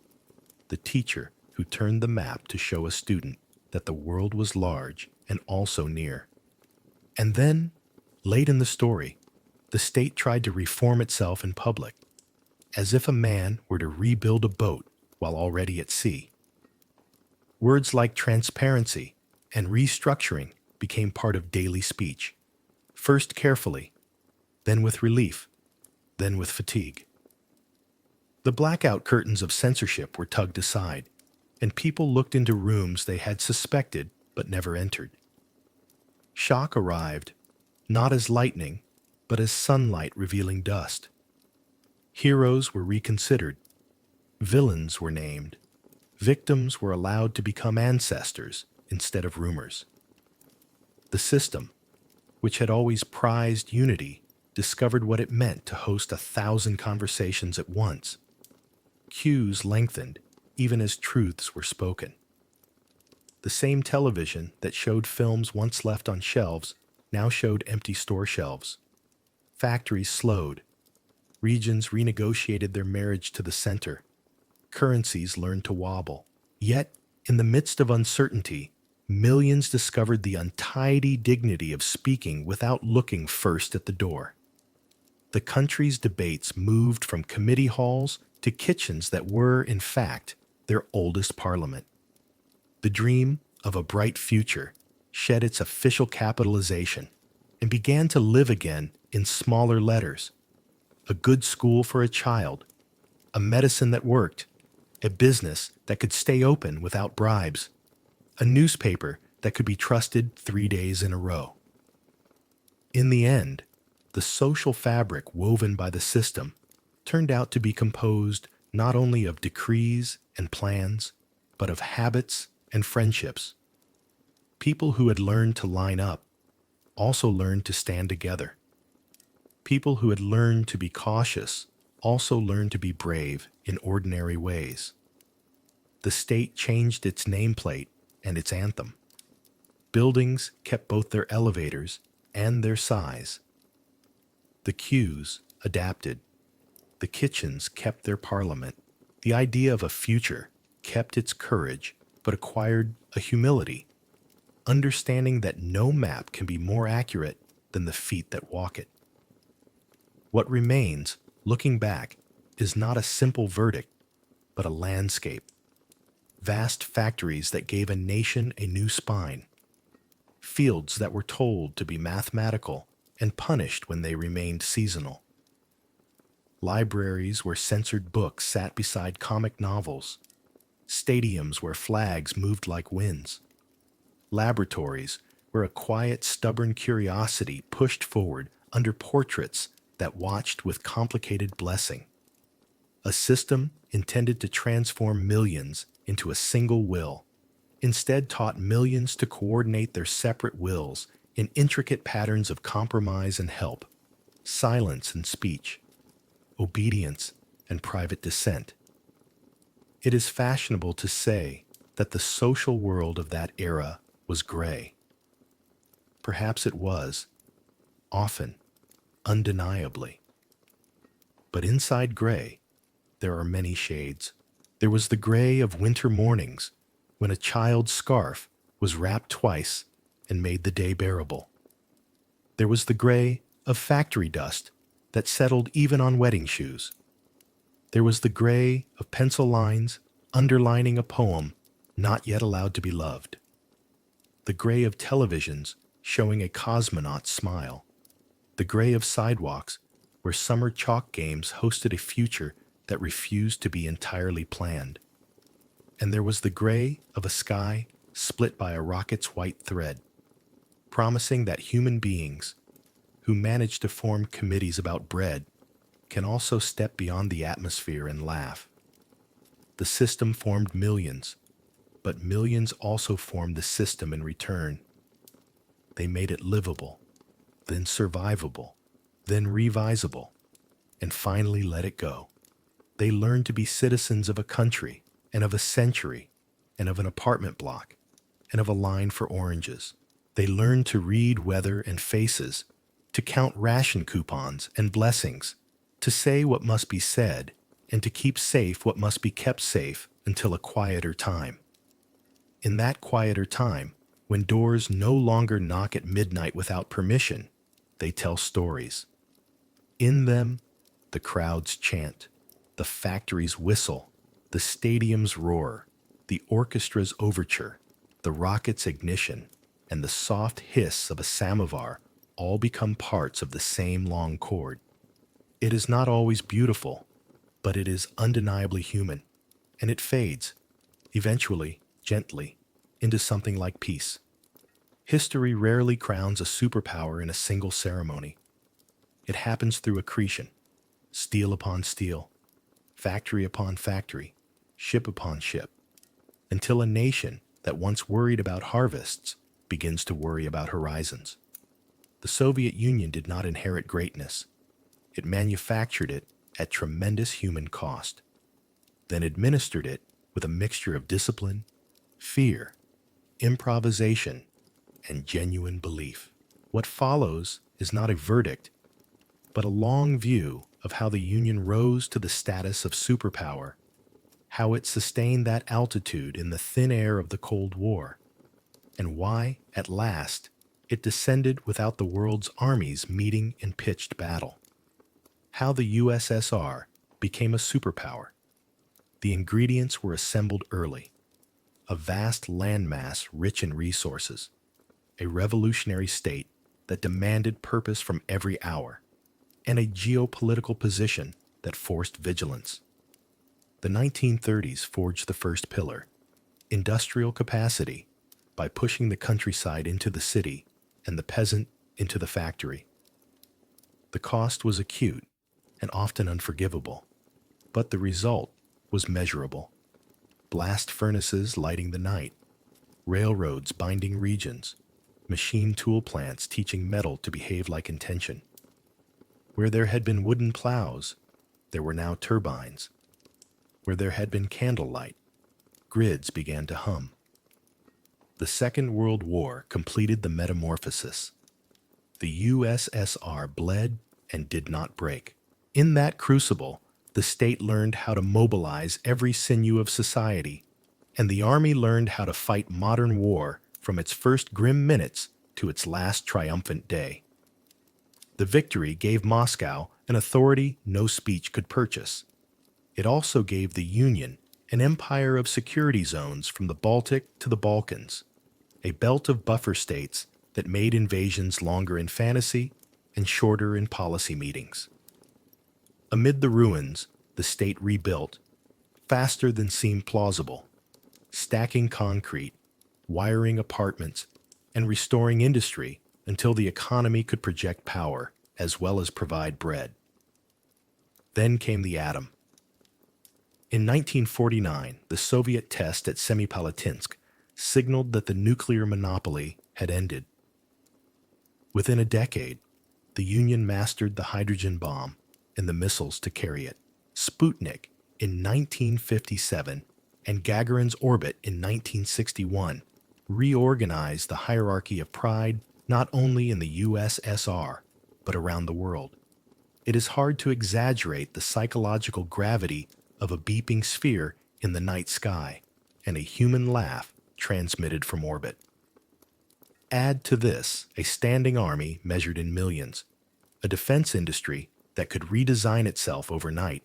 the teacher who turned the map to show a student that the world was large and also near. And then, late in the story, the state tried to reform itself in public, as if a man were to rebuild a boat while already at sea. Words like transparency and restructuring became part of daily speech, first carefully, then with relief, then with fatigue. The blackout curtains of censorship were tugged aside, and people looked into rooms they had suspected but never entered. Shock arrived, not as lightning, but as sunlight revealing dust. Heroes were reconsidered. Villains were named. Victims were allowed to become ancestors instead of rumors. The system, which had always prized unity, discovered what it meant to host 1,000 conversations at once. Queues lengthened even as truths were spoken. The same television that showed films once left on shelves now showed empty store shelves. Factories slowed. Regions renegotiated their marriage to the center. Currencies learned to wobble. Yet, in the midst of uncertainty, millions discovered the untidy dignity of speaking without looking first at the door. The country's debates moved from committee halls to kitchens that were, in fact, their oldest parliament. The dream of a bright future shed its official capitalization and began to live again in smaller letters. A good school for a child, a medicine that worked, a business that could stay open without bribes, a newspaper that could be trusted 3 days in a row. In the end, the social fabric woven by the system turned out to be composed not only of decrees and plans, but of habits and friendships. People who had learned to line up also learned to stand together. People who had learned to be cautious also learned to be brave in ordinary ways. The state changed its nameplate and its anthem. Buildings kept both their elevators and their size. The queues adapted. The kitchens kept their parliament. The idea of a future kept its courage, but acquired a humility, understanding that no map can be more accurate than the feet that walk it. What remains, looking back, is not a simple verdict, but a landscape. Vast factories that gave a nation a new spine. Fields that were told to be mathematical and punished when they remained seasonal. Libraries where censored books sat beside comic novels. Stadiums where flags moved like winds. Laboratories where a quiet, stubborn curiosity pushed forward under portraits that watched with complicated blessing. A system intended to transform millions into a single will, instead taught millions to coordinate their separate wills in intricate patterns of compromise and help, silence and speech, obedience and private dissent. It is fashionable to say that the social world of that era was gray. Perhaps it was, often, undeniably. But inside gray, there are many shades. There was the gray of winter mornings, when a child's scarf was wrapped twice and made the day bearable. There was the gray of factory dust that settled even on wedding shoes. There was the gray of pencil lines underlining a poem not yet allowed to be loved. The gray of televisions showing a cosmonaut's smile. The gray of sidewalks where summer chalk games hosted a future that refused to be entirely planned. And there was the gray of a sky split by a rocket's white thread. promising that human beings who manage to form committees about bread can also step beyond the atmosphere and laugh. The system formed millions, but millions also formed the system in return. They made it livable, then survivable, then revisable, and finally let it go. They learned to be citizens of a country, and of a century, and of an apartment block, and of a line for oranges. They learned to read weather and faces, to count ration coupons and blessings, to say what must be said, and to keep safe what must be kept safe until a quieter time. In that quieter time, when doors no longer knock at midnight without permission, they tell stories. In them, the crowds chant, the factories whistle, the stadiums roar, the orchestra's overture, the rocket's ignition, and the soft hiss of a samovar all become parts of the same long chord. It is not always beautiful, but it is undeniably human, and it fades, eventually, gently, into something like peace. History rarely crowns a superpower in a single ceremony. It happens through accretion, steel upon steel, factory upon factory, ship upon ship, until a nation that once worried about harvests begins to worry about horizons. The Soviet Union did not inherit greatness. It manufactured it at tremendous human cost, then administered it with a mixture of discipline, fear, improvisation, and genuine belief. What follows is not a verdict, but a long view of how the Union rose to the status of superpower, how it sustained that altitude in the thin air of the Cold War, and why, at last, it descended without the world's armies meeting in pitched battle. How the USSR became a superpower. The ingredients were assembled early. A vast landmass rich in resources. A revolutionary state that demanded purpose from every hour. And a geopolitical position that forced vigilance. The 1930s forged the first pillar, industrial capacity, by pushing the countryside into the city and the peasant into the factory. The cost was acute and often unforgivable, but the result was measurable. Blast furnaces lighting the night, railroads binding regions, machine tool plants teaching metal to behave like intention. Where there had been wooden plows, there were now turbines. Where there had been candlelight, grids began to hum. The Second World War completed the metamorphosis. The USSR bled and did not break. In that crucible, the state learned how to mobilize every sinew of society, and the army learned how to fight modern war from its first grim minutes to its last triumphant day. The victory gave Moscow an authority no speech could purchase. It also gave the Union an empire of security zones from the Baltic to the Balkans, a belt of buffer states that made invasions longer in fantasy and shorter in policy meetings. Amid the ruins, the state rebuilt, faster than seemed plausible, stacking concrete, wiring apartments, and restoring industry until the economy could project power as well as provide bread. Then came the atom. In 1949, the Soviet test at Semipalatinsk signaled that the nuclear monopoly had ended. Within a decade, the Union mastered the hydrogen bomb and the missiles to carry it. Sputnik in 1957 and Gagarin's orbit in 1961 reorganized the hierarchy of pride not only in the USSR, but around the world. It is hard to exaggerate the psychological gravity of a beeping sphere in the night sky and a human laugh transmitted from orbit. Add to this a standing army measured in millions, a defense industry that could redesign itself overnight,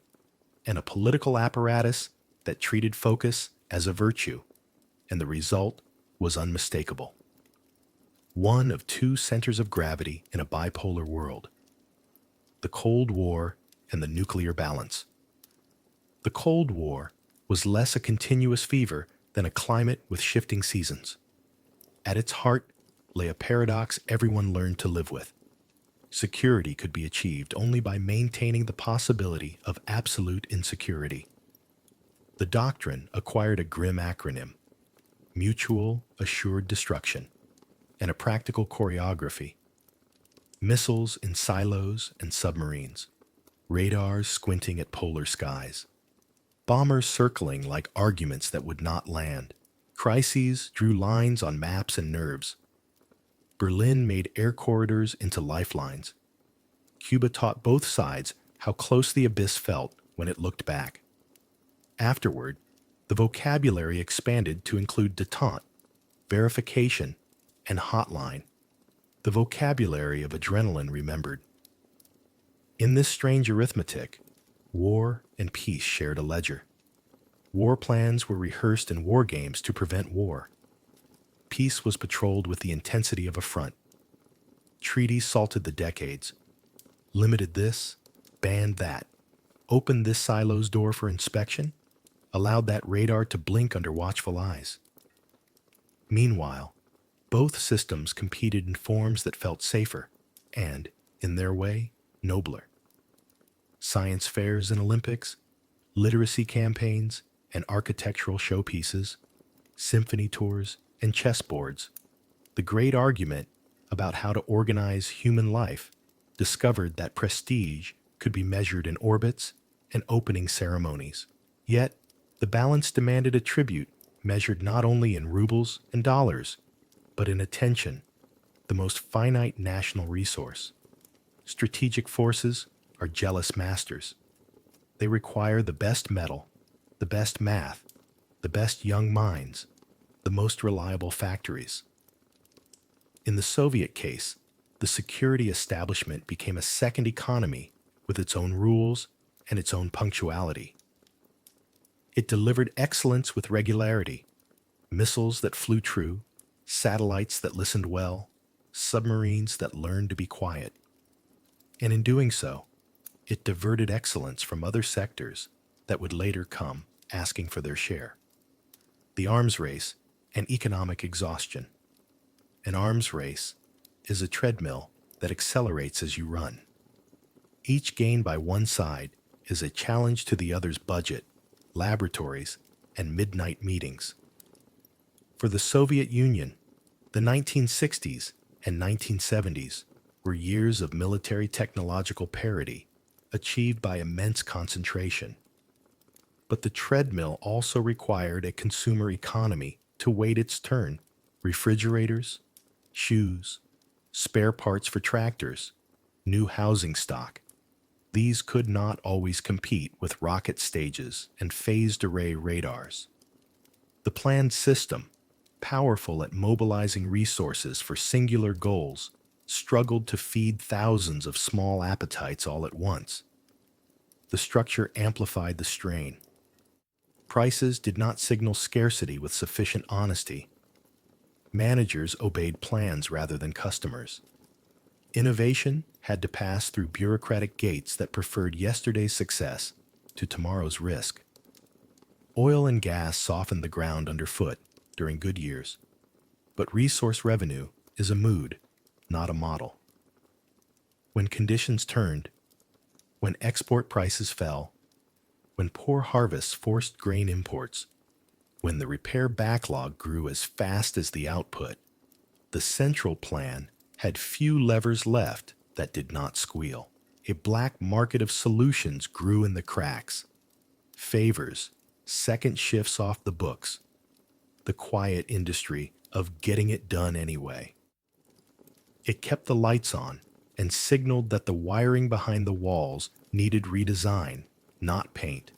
and a political apparatus that treated focus as a virtue, and the result was unmistakable. One of two centers of gravity in a bipolar world: the Cold War and the nuclear balance. The Cold War was less a continuous fever than a climate with shifting seasons. At its heart, lay a paradox everyone learned to live with. Security could be achieved only by maintaining the possibility of absolute insecurity. The doctrine acquired a grim acronym: Mutual Assured Destruction, and a practical choreography: missiles in silos and submarines, radars squinting at polar skies, bombers circling like arguments that would not land. Crises drew lines on maps and nerves. Berlin made air corridors into lifelines. Cuba taught both sides how close the abyss felt when it looked back. Afterward, the vocabulary expanded to include détente, verification, and hotline, the vocabulary of adrenaline remembered. In this strange arithmetic, war and peace shared a ledger. War plans were rehearsed in war games to prevent war. Peace was patrolled with the intensity of a front. Treaties salted the decades, limited this, banned that, opened this silo's door for inspection, allowed that radar to blink under watchful eyes. Meanwhile, both systems competed in forms that felt safer and, in their way, nobler. Science fairs and Olympics, literacy campaigns and architectural showpieces, symphony tours and chessboards, the great argument about how to organize human life discovered that prestige could be measured in orbits and opening ceremonies. Yet, the balance demanded a tribute measured not only in rubles and dollars, but in attention, the most finite national resource. Strategic forces are jealous masters. They require the best metal, the best math, the best young minds, the most reliable factories. In the Soviet case, the security establishment became a second economy with its own rules and its own punctuality. It delivered excellence with regularity: missiles that flew true, satellites that listened well, submarines that learned to be quiet. And in doing so, it diverted excellence from other sectors that would later come asking for their share. The arms race and economic exhaustion. An arms race is a treadmill that accelerates as you run. Each gain by one side is a challenge to the other's budget, laboratories, and midnight meetings. For the Soviet Union, the 1960s and 1970s were years of military technological parity achieved by immense concentration. But the treadmill also required a consumer economy to wait its turn: refrigerators, shoes, spare parts for tractors, new housing stock. These could not always compete with rocket stages and phased array radars. The planned system, powerful at mobilizing resources for singular goals, struggled to feed thousands of small appetites all at once. The structure amplified the strain. Prices did not signal scarcity with sufficient honesty. Managers obeyed plans rather than customers. Innovation had to pass through bureaucratic gates that preferred yesterday's success to tomorrow's risk. Oil and gas softened the ground underfoot during good years, but resource revenue is a mood, not a model. When conditions turned, when export prices fell, when poor harvests forced grain imports, when the repair backlog grew as fast as the output, the central plan had few levers left that did not squeal. A black market of solutions grew in the cracks. Favors, second shifts off the books, the quiet industry of getting it done anyway. It kept the lights on and signaled that the wiring behind the walls needed redesign, not paint.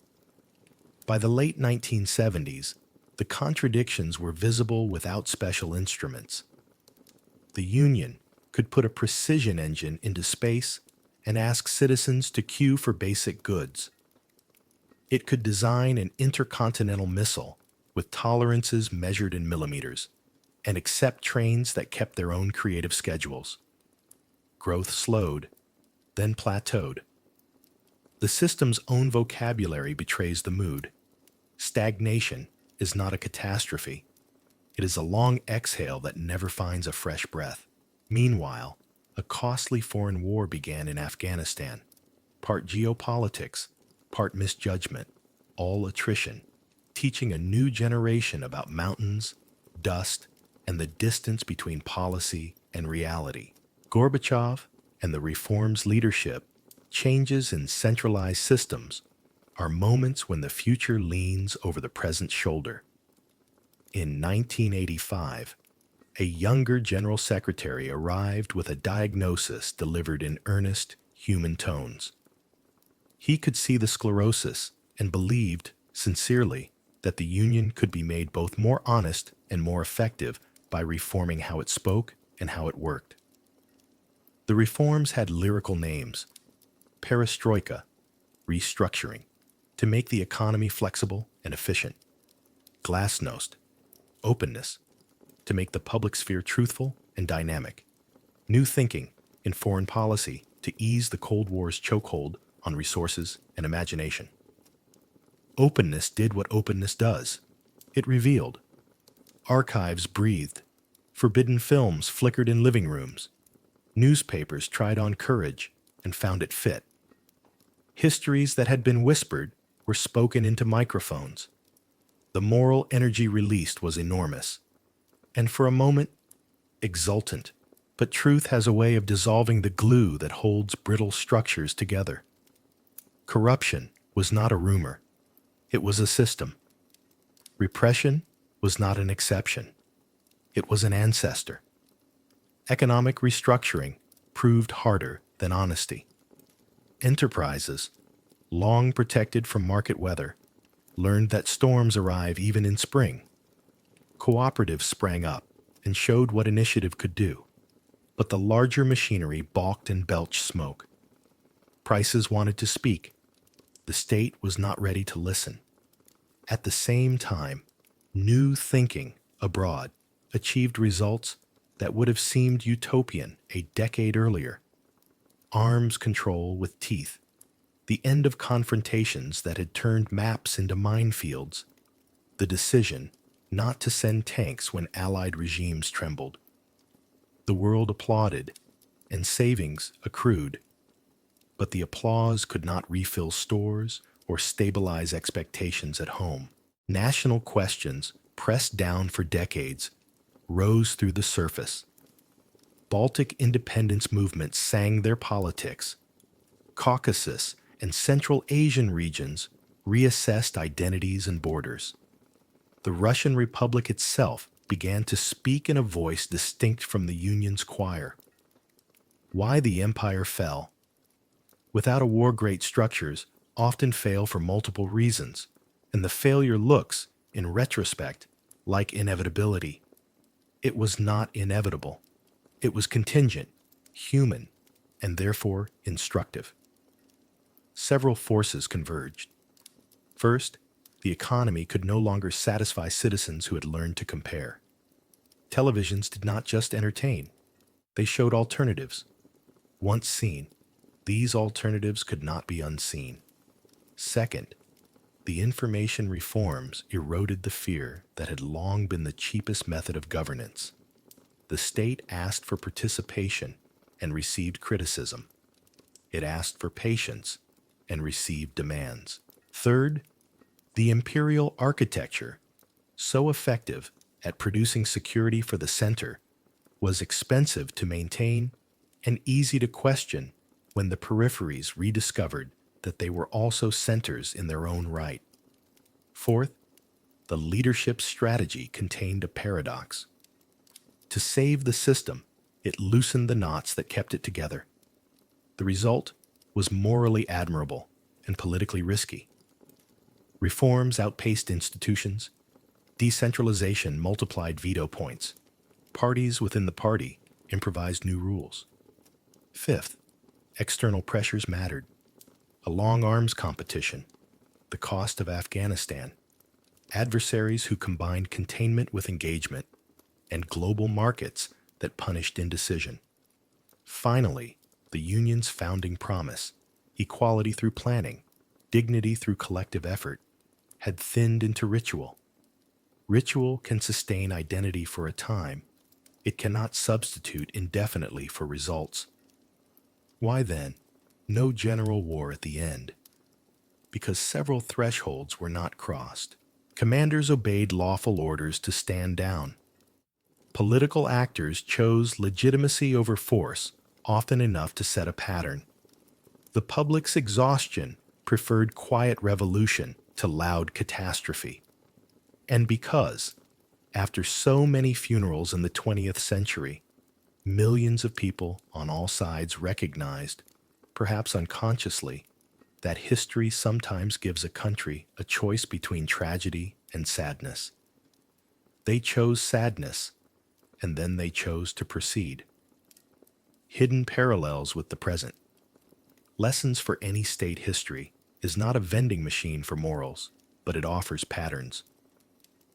By the late 1970s, the contradictions were visible without special instruments. The Union could put a precision engine into space and ask citizens to queue for basic goods. It could design an intercontinental missile with tolerances measured in millimeters and accept trains that kept their own creative schedules. Growth slowed, then plateaued. The system's own vocabulary betrays the mood. Stagnation is not a catastrophe. It is a long exhale that never finds a fresh breath. Meanwhile, a costly foreign war began in Afghanistan. Part geopolitics, part misjudgment, all attrition, teaching a new generation about mountains, dust, and the distance between policy and reality. Gorbachev and the reform's leadership, changes in centralized systems, are moments when the future leans over the present's shoulder. In 1985, a younger general secretary arrived with a diagnosis delivered in earnest, human tones. He could see the sclerosis and believed, sincerely, that the Union could be made both more honest and more effective by reforming how it spoke and how it worked. The reforms had lyrical names: perestroika, restructuring, to make the economy flexible and efficient; glasnost, openness, to make the public sphere truthful and dynamic; new thinking in foreign policy to ease the Cold War's chokehold on resources and imagination. Openness did what openness does. It revealed. Archives breathed. Forbidden films flickered in living rooms. Newspapers tried on courage and found it fit. Histories that had been whispered were spoken into microphones. The moral energy released was enormous, and for a moment, exultant. But truth has a way of dissolving the glue that holds brittle structures together. Corruption was not a rumor. It was a system. Repression was not an exception. It was an ancestor. Economic restructuring proved harder than honesty. Enterprises, long protected from market weather, learned that storms arrive even in spring. Cooperatives sprang up and showed what initiative could do. But the larger machinery balked and belched smoke. Prices wanted to speak. The state was not ready to listen. At the same time, new thinking abroad achieved results that would have seemed utopian a decade earlier. Arms control with teeth, the end of confrontations that had turned maps into minefields, the decision not to send tanks when Allied regimes trembled. The world applauded, and savings accrued. But the applause could not refill stores or stabilize expectations at home. National questions, pressed down for decades, rose through the surface. Baltic independence movements sang their politics. Caucasus and Central Asian regions reassessed identities and borders. The Russian Republic itself began to speak in a voice distinct from the Union's choir. Why the empire fell. Without a war, great structures often fail for multiple reasons, and the failure looks, in retrospect, like inevitability. It was not inevitable. It was contingent, human, and therefore instructive. Several forces converged. First, the economy could no longer satisfy citizens who had learned to compare. Televisions did not just entertain. They showed alternatives. Once seen, these alternatives could not be unseen. Second, the information reforms eroded the fear that had long been the cheapest method of governance. The state asked for participation and received criticism. It asked for patience and received demands. Third, the imperial architecture, so effective at producing security for the center, was expensive to maintain and easy to question when the peripheries rediscovered that they were also centers in their own right. Fourth, the leadership strategy contained a paradox. To save the system, it loosened the knots that kept it together. The result was morally admirable and politically risky. Reforms outpaced institutions. Decentralization multiplied veto points. Parties within the party improvised new rules. Fifth, external pressures mattered. A long arms competition, the cost of Afghanistan, adversaries who combined containment with engagement, and global markets that punished indecision. Finally, the Union's founding promise, equality through planning, dignity through collective effort, had thinned into ritual. Ritual can sustain identity for a time. It cannot substitute indefinitely for results. Why then, no general war at the end? Because several thresholds were not crossed. Commanders obeyed lawful orders to stand down. Political actors chose legitimacy over force, often enough to set a pattern. The public's exhaustion preferred quiet revolution to loud catastrophe. And because, after so many funerals in the 20th century, millions of people on all sides recognized, perhaps unconsciously, that history sometimes gives a country a choice between tragedy and sadness. They chose sadness, and then they chose to proceed. Hidden parallels with the present. Lessons for any state history is not a vending machine for morals, but it offers patterns.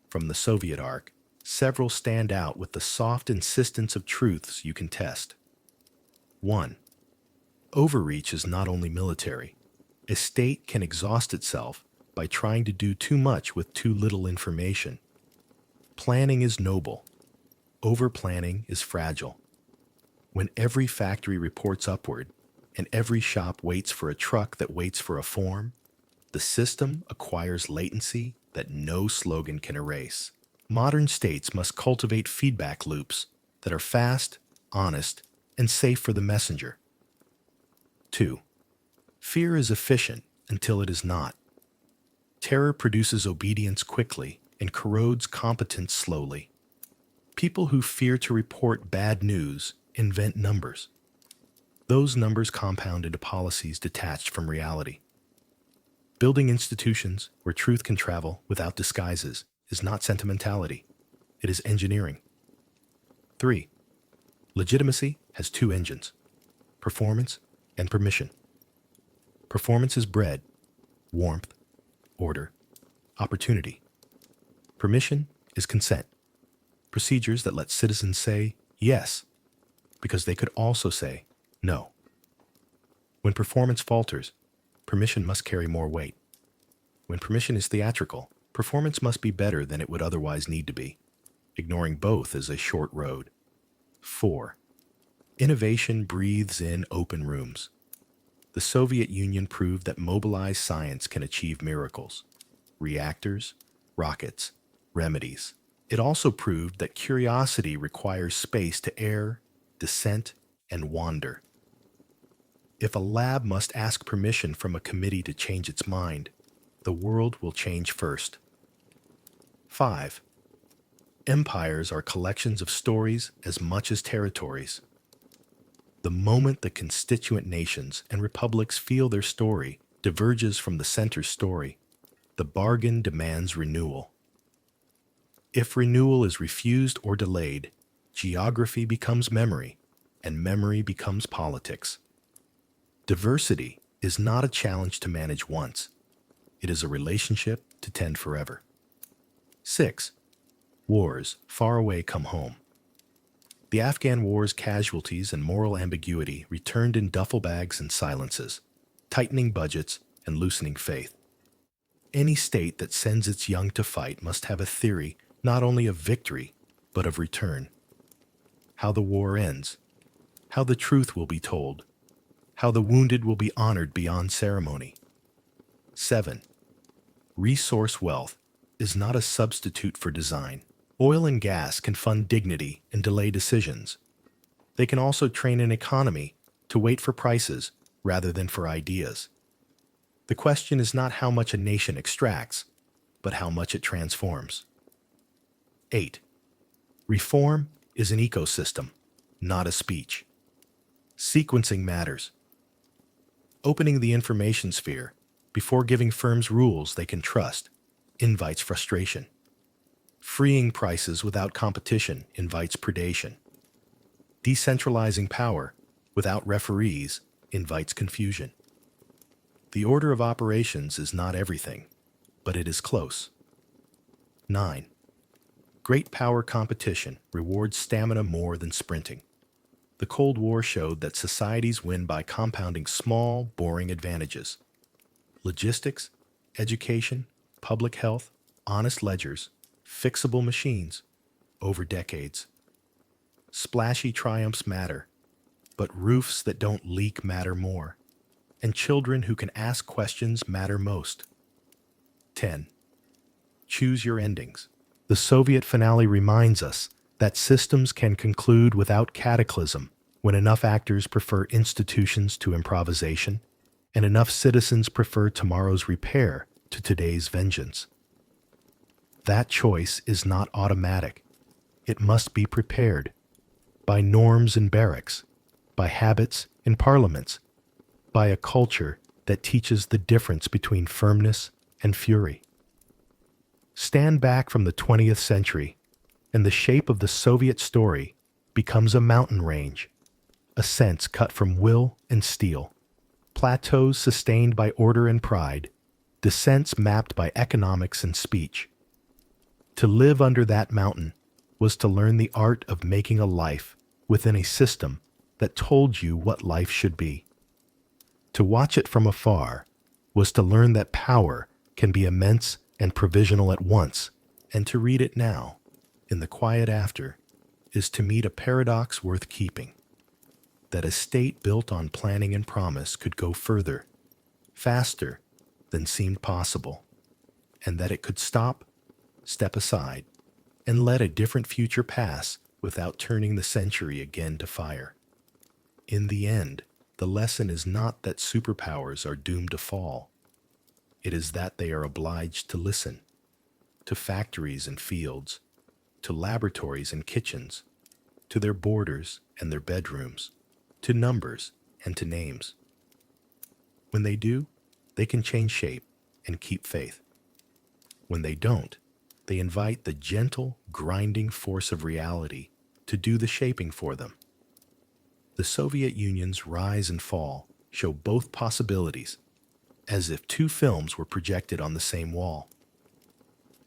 From the Soviet arc, several stand out with the soft insistence of truths you can test. 1. Overreach is not only military. A state can exhaust itself by trying to do too much with too little information. Planning is noble. Over-planning is fragile. When every factory reports upward and every shop waits for a truck that waits for a form, the system acquires latency that no slogan can erase. Modern states must cultivate feedback loops that are fast, honest, and safe for the messenger. 2. Fear is efficient until it is not. Terror produces obedience quickly and corrodes competence slowly. People who fear to report bad news invent numbers. Those numbers compound into policies detached from reality. Building institutions where truth can travel without disguises is not sentimentality. It is engineering. 3. Legitimacy has two engines: performance and permission. Performance is bread, warmth, order, opportunity. Permission is consent, procedures that let citizens say yes, because they could also say no. When performance falters, permission must carry more weight. When permission is theatrical, performance must be better than it would otherwise need to be. Ignoring both is a short road. 4. Innovation breathes in open rooms. The Soviet Union proved that mobilized science can achieve miracles. Reactors, rockets, remedies. It also proved that curiosity requires space to err, dissent, and wander. If a lab must ask permission from a committee to change its mind, the world will change first. 5. Empires are collections of stories as much as territories. The moment the constituent nations and republics feel their story diverges from the center's story, the bargain demands renewal. If renewal is refused or delayed, geography becomes memory, and memory becomes politics. Diversity is not a challenge to manage once. It is a relationship to tend forever. 6. Wars far away come home. The Afghan War's casualties and moral ambiguity returned in duffel bags and silences, tightening budgets and loosening faith. Any state that sends its young to fight must have a theory not only of victory, but of return. How the war ends, how the truth will be told, how the wounded will be honored beyond ceremony. 7. Resource wealth is not a substitute for design. Oil and gas can fund dignity and delay decisions. They can also train an economy to wait for prices rather than for ideas. The question is not how much a nation extracts, but how much it transforms. 8. Reform is an ecosystem, not a speech. Sequencing matters. Opening the information sphere before giving firms rules they can trust invites frustration. Freeing prices without competition invites predation. Decentralizing power without referees invites confusion. The order of operations is not everything, but it is close. 9. Great power competition rewards stamina more than sprinting. The Cold War showed that societies win by compounding small, boring advantages. Logistics, education, public health, honest ledgers, fixable machines over decades. Splashy triumphs matter, but roofs that don't leak matter more, and children who can ask questions matter most. 10. Choose your endings. The Soviet finale reminds us that systems can conclude without cataclysm when enough actors prefer institutions to improvisation, and enough citizens prefer tomorrow's repair to today's vengeance. That choice is not automatic. It must be prepared by norms in barracks, by habits in parliaments, by a culture that teaches the difference between firmness and fury. Stand back from the 20th century, and the shape of the Soviet story becomes a mountain range, ascents cut from will and steel, plateaus sustained by order and pride, descents mapped by economics and speech. To live under that mountain was to learn the art of making a life within a system that told you what life should be. To watch it from afar was to learn that power can be immense and provisional at once, and to read it now, in the quiet after, is to meet a paradox worth keeping. That a state built on planning and promise could go further, faster than seemed possible, and that it could stop, step aside, and let a different future pass without turning the century again to fire. In the end, the lesson is not that superpowers are doomed to fall. It is that they are obliged to listen, to factories and fields, to laboratories and kitchens, to their borders and their bedrooms, to numbers and to names. When they do, they can change shape and keep faith. When they don't, they invite the gentle, grinding force of reality to do the shaping for them. The Soviet Union's rise and fall show both possibilities, as if two films were projected on the same wall.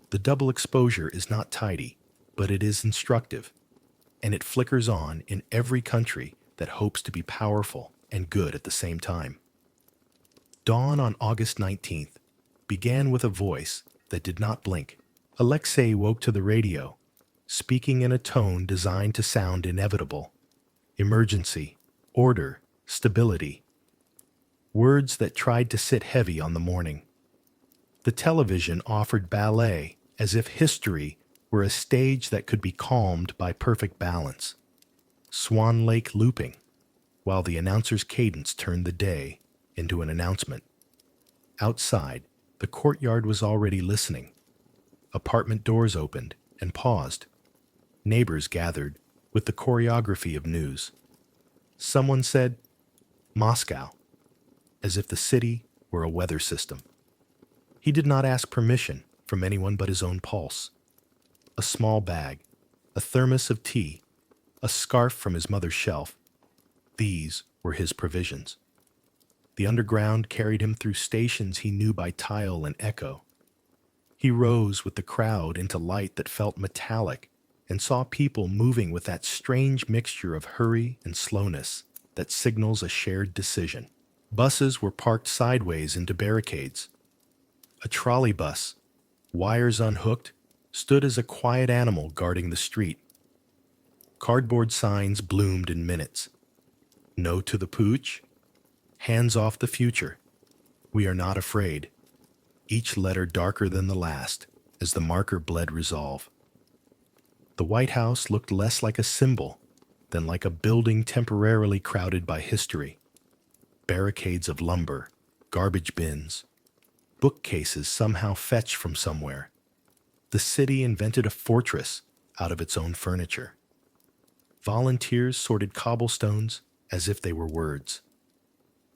The double exposure is not tidy, but it is instructive, and it flickers on in every country that hopes to be powerful and good at the same time. Dawn on August 19th began with a voice that did not blink. Alexei woke to the radio, speaking in a tone designed to sound inevitable. Emergency, order, stability. Words that tried to sit heavy on the morning. The television offered ballet as if history were a stage that could be calmed by perfect balance. Swan Lake looping, while the announcer's cadence turned the day into an announcement. Outside, the courtyard was already listening. Apartment doors opened and paused. Neighbors gathered with the choreography of news. Someone said, "Moscow," as if the city were a weather system. He did not ask permission from anyone but his own pulse. A small bag, a thermos of tea, a scarf from his mother's shelf. These were his provisions. The underground carried him through stations he knew by tile and echo. He rose with the crowd into light that felt metallic and saw people moving with that strange mixture of hurry and slowness that signals a shared decision. Buses were parked sideways into barricades. A trolley bus, wires unhooked, stood as a quiet animal guarding the street. Cardboard signs bloomed in minutes. No to the pooch. Hands off the future. We are not afraid. Each letter darker than the last as the marker bled resolve. The White House looked less like a symbol than like a building temporarily crowded by history. Barricades of lumber, garbage bins, bookcases somehow fetched from somewhere. The city invented a fortress out of its own furniture. Volunteers sorted cobblestones as if they were words.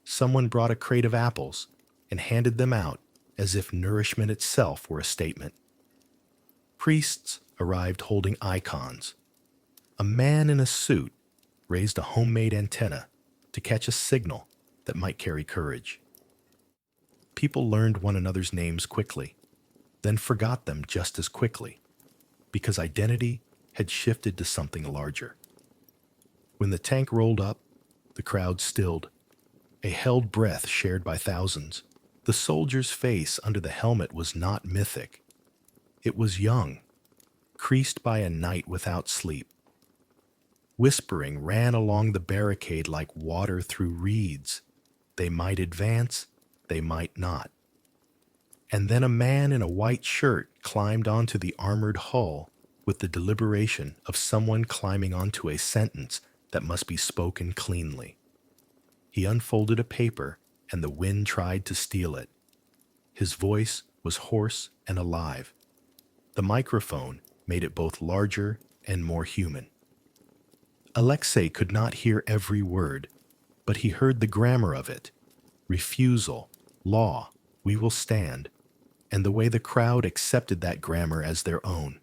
Someone brought a crate of apples and handed them out as if nourishment itself were a statement. Priests arrived holding icons. A man in a suit raised a homemade antenna to catch a signal that might carry courage. People learned one another's names quickly, then forgot them just as quickly, because identity had shifted to something larger. When the tank rolled up, the crowd stilled, a held breath shared by thousands. The soldier's face under the helmet was not mythic. It was young, creased by a night without sleep. Whispering ran along the barricade like water through reeds. They might advance, they might not. And then a man in a white shirt climbed onto the armored hull with the deliberation of someone climbing onto a sentence that must be spoken cleanly. He unfolded a paper, and the wind tried to steal it. His voice was hoarse and alive. The microphone made it both larger and more human. Alexei could not hear every word, but he heard the grammar of it. Refusal, law, we will stand, and the way the crowd accepted that grammar as their own.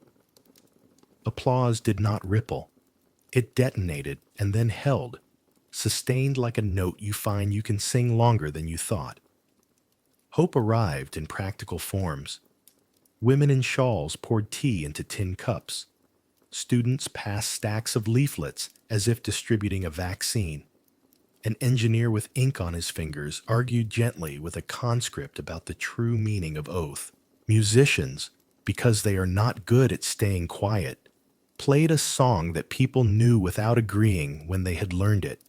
Applause did not ripple. It detonated and then held, sustained like a note you find you can sing longer than you thought. Hope arrived in practical forms. Women in shawls poured tea into tin cups. Students passed stacks of leaflets as if distributing a vaccine. An engineer with ink on his fingers argued gently with a conscript about the true meaning of oath. Musicians, because they are not good at staying quiet, played a song that people knew without agreeing when they had learned it.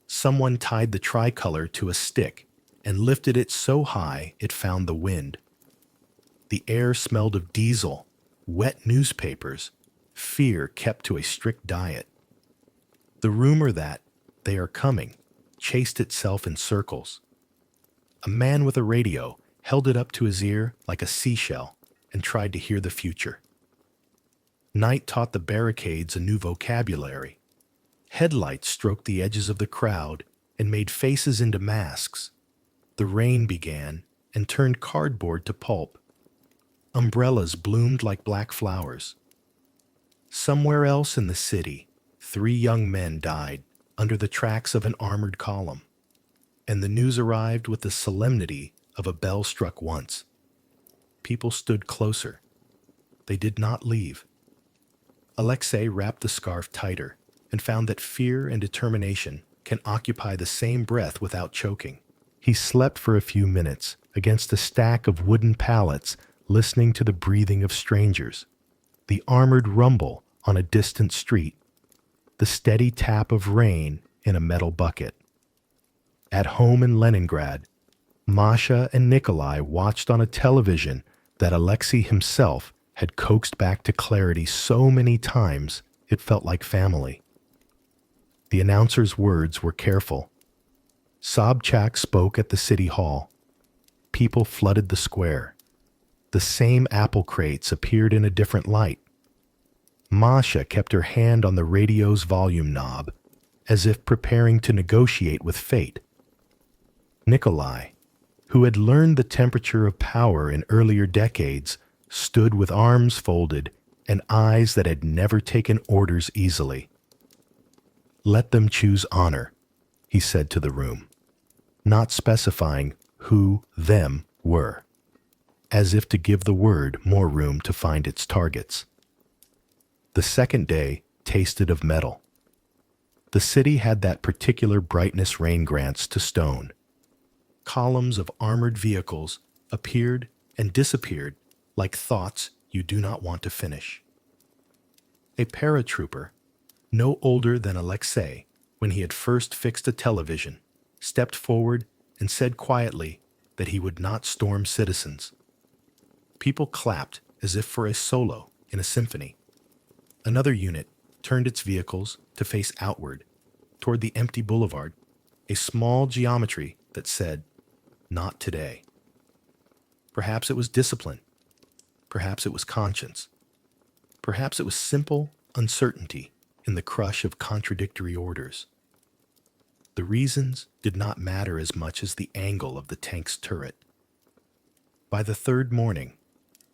Someone tied the tricolor to a stick and lifted it so high it found the wind. The air smelled of diesel, wet newspapers, fear kept to a strict diet. The rumor that they are coming chased itself in circles. A man with a radio held it up to his ear like a seashell and tried to hear the future. Night taught the barricades a new vocabulary. Headlights stroked the edges of the crowd and made faces into masks. The rain began and turned cardboard to pulp. Umbrellas bloomed like black flowers. Somewhere else in the city, 3 young men died under the tracks of an armored column, and the news arrived with the solemnity of a bell struck once. People stood closer. They did not leave. Alexei wrapped the scarf tighter and found that fear and determination can occupy the same breath without choking. He slept for a few minutes against a stack of wooden pallets, listening to the breathing of strangers, the armored rumble on a distant street, the steady tap of rain in a metal bucket. At home in Leningrad, Masha and Nikolai watched on a television that Alexei himself had coaxed back to clarity so many times it felt like family. The announcer's words were careful. Sobchak spoke at the city hall. People flooded the square. The same apple crates appeared in a different light. Masha kept her hand on the radio's volume knob, as if preparing to negotiate with fate. Nikolai, who had learned the temperature of power in earlier decades, stood with arms folded and eyes that had never taken orders easily. "Let them choose honor," he said to the room, not specifying who them were, as if to give the word more room to find its targets. The second day tasted of metal. The city had that particular brightness rain grants to stone. Columns of armored vehicles appeared and disappeared like thoughts you do not want to finish. A paratrooper, no older than Alexei when he had first fixed a television, stepped forward and said quietly that he would not storm citizens. People clapped as if for a solo in a symphony. Another unit turned its vehicles to face outward, toward the empty boulevard, a small geometry that said, "Not today." Perhaps it was discipline. Perhaps it was conscience. Perhaps it was simple uncertainty in the crush of contradictory orders. The reasons did not matter as much as the angle of the tank's turret. By the third morning,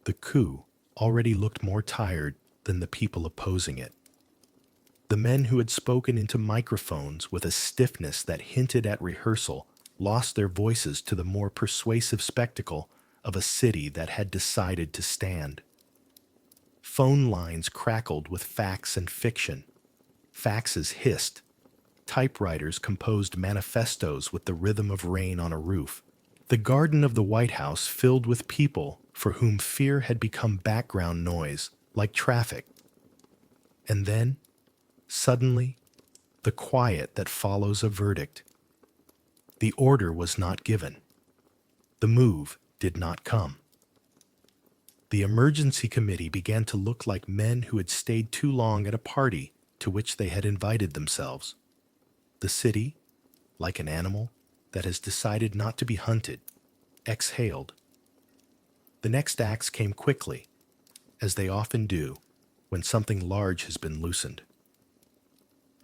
the coup already looked more tired than the people opposing it. The men who had spoken into microphones with a stiffness that hinted at rehearsal lost their voices to the more persuasive spectacle of a city that had decided to stand. Phone lines crackled with facts and fiction. Faxes hissed. Typewriters composed manifestos with the rhythm of rain on a roof. The garden of the White House filled with people for whom fear had become background noise, like traffic. And then, suddenly, the quiet that follows a verdict. The order was not given. The move did not come. The emergency committee began to look like men who had stayed too long at a party to which they had invited themselves. The city, like an animal that has decided not to be hunted, exhaled. The next acts came quickly, as they often do when something large has been loosened.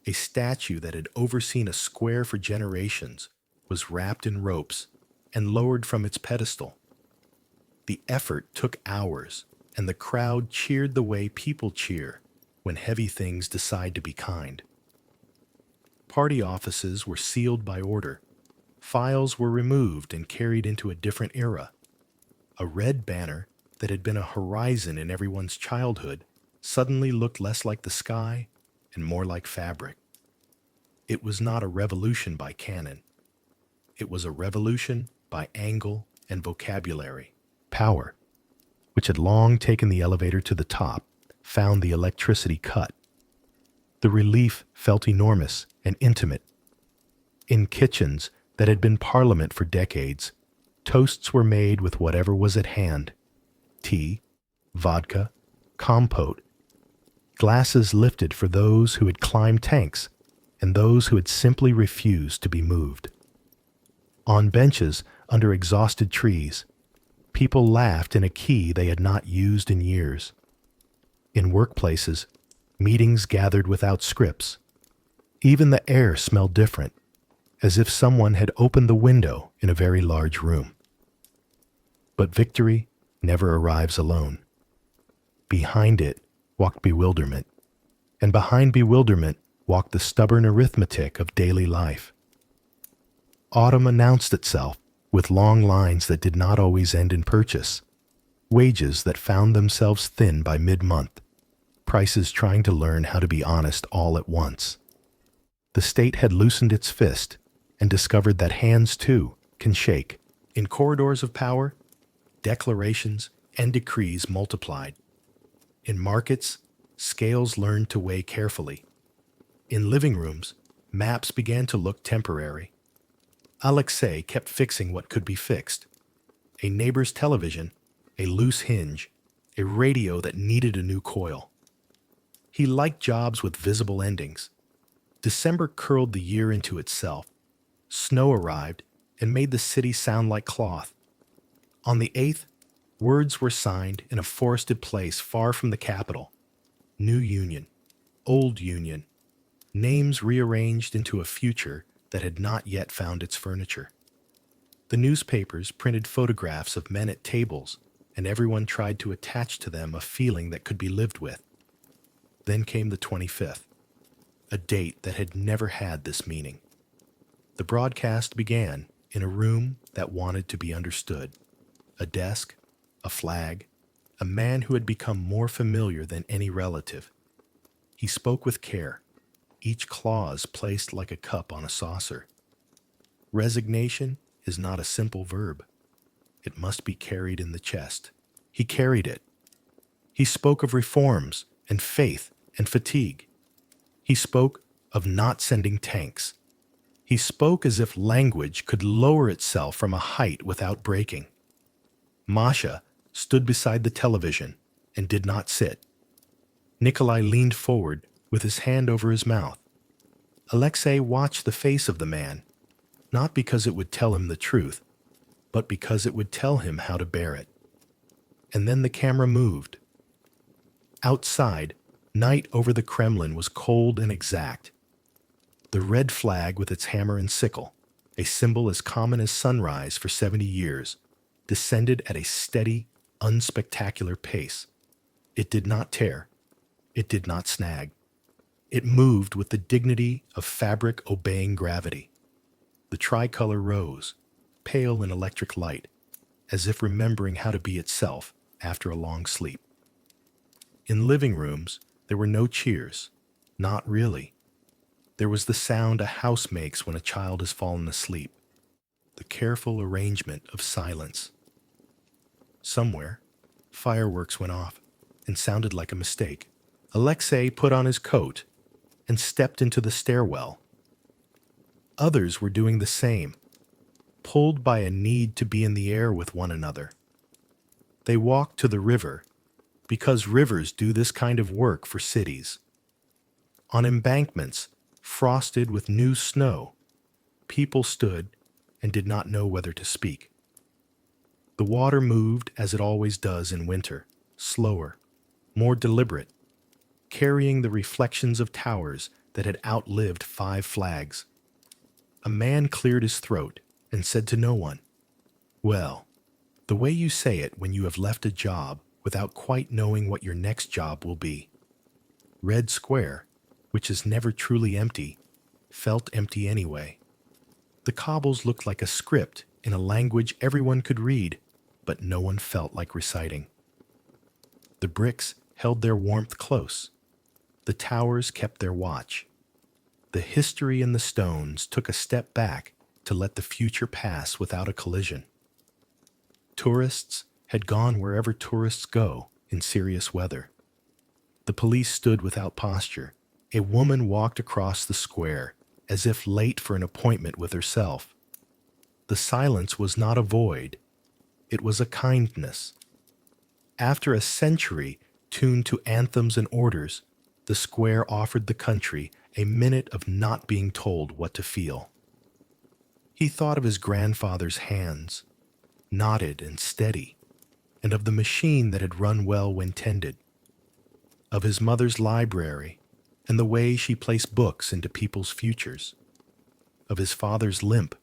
A statue that had overseen a square for generations was wrapped in ropes and lowered from its pedestal. The effort took hours, and the crowd cheered the way people cheer when heavy things decide to be kind. Party offices were sealed by order. Files were removed and carried into a different era. A red banner that had been a horizon in everyone's childhood suddenly looked less like the sky and more like fabric. It was not a revolution by cannon. It was a revolution by angle and vocabulary. Power, which had long taken the elevator to the top, found the electricity cut. The relief felt enormous and intimate. In kitchens that had been parliament for decades, toasts were made with whatever was at hand: tea, vodka, compote. Glasses lifted for those who had climbed tanks and those who had simply refused to be moved. On benches under exhausted trees, people laughed in a key they had not used in years. In workplaces, meetings gathered without scripts. Even the air smelled different, as if someone had opened the window in a very large room. But victory never arrives alone. Behind it walked bewilderment, and behind bewilderment walked the stubborn arithmetic of daily life. Autumn announced itself with long lines that did not always end in purchase, wages that found themselves thin by mid-month, prices trying to learn how to be honest all at once. The state had loosened its fist and discovered that hands, too, can shake. In corridors of power, declarations and decrees multiplied. In markets, scales learned to weigh carefully. In living rooms, maps began to look temporary. Alexei kept fixing what could be fixed: a neighbor's television, a loose hinge, a radio that needed a new coil. He liked jobs with visible endings. December curled the year into itself. Snow arrived and made the city sound like cloth. On the 8th, words were signed in a forested place far from the capital. New Union, Old Union, names rearranged into a future that had not yet found its furniture. The newspapers printed photographs of men at tables, and everyone tried to attach to them a feeling that could be lived with. Then came the 25th, a date that had never had this meaning. The broadcast began in a room that wanted to be understood. A desk, a flag, a man who had become more familiar than any relative. He spoke with care, each clause placed like a cup on a saucer. Resignation is not a simple verb. It must be carried in the chest. He carried it. He spoke of reforms and faith and fatigue. He spoke of not sending tanks. He spoke as if language could lower itself from a height without breaking. Masha stood beside the television and did not sit. Nikolai leaned forward with his hand over his mouth. Alexei watched the face of the man, not because it would tell him the truth, but because it would tell him how to bear it. And then the camera moved. Outside, night over the Kremlin was cold and exact. The red flag with its hammer and sickle, a symbol as common as sunrise for 70 years, descended at a steady, unspectacular pace. It did not tear. It did not snag. It moved with the dignity of fabric obeying gravity. The tricolor rose, pale in electric light, as if remembering how to be itself after a long sleep. In living rooms, there were no cheers. Not really. There was the sound a house makes when a child has fallen asleep, the careful arrangement of silence. Somewhere, fireworks went off. and sounded like a mistake. Alexei put on his coat and stepped into the stairwell. Others were doing the same, pulled by a need to be in the air with one another. They walked to the river because rivers do this kind of work for cities. On embankments, frosted with new snow, people stood and did not know whether to speak. The water moved as it always does in winter, slower, more deliberate, carrying the reflections of towers that had outlived 5 flags. A man cleared his throat and said to no one, "Well, the way you say it when you have left a job without quite knowing what your next job will be." Red Square, which is never truly empty, felt empty anyway. The cobbles looked like a script in a language everyone could read, but no one felt like reciting. The bricks held their warmth close. The towers kept their watch. The history in the stones took a step back to let the future pass without a collision. Tourists had gone wherever tourists go in serious weather. The police stood without posture. A woman walked across the square as if late for an appointment with herself. The silence was not a void. It was a kindness. After a century tuned to anthems and orders, the square offered the country a minute of not being told what to feel. He thought of his grandfather's hands, knotted and steady, and of the machine that had run well when tended, of his mother's library and the way she placed books into people's futures, of his father's limp,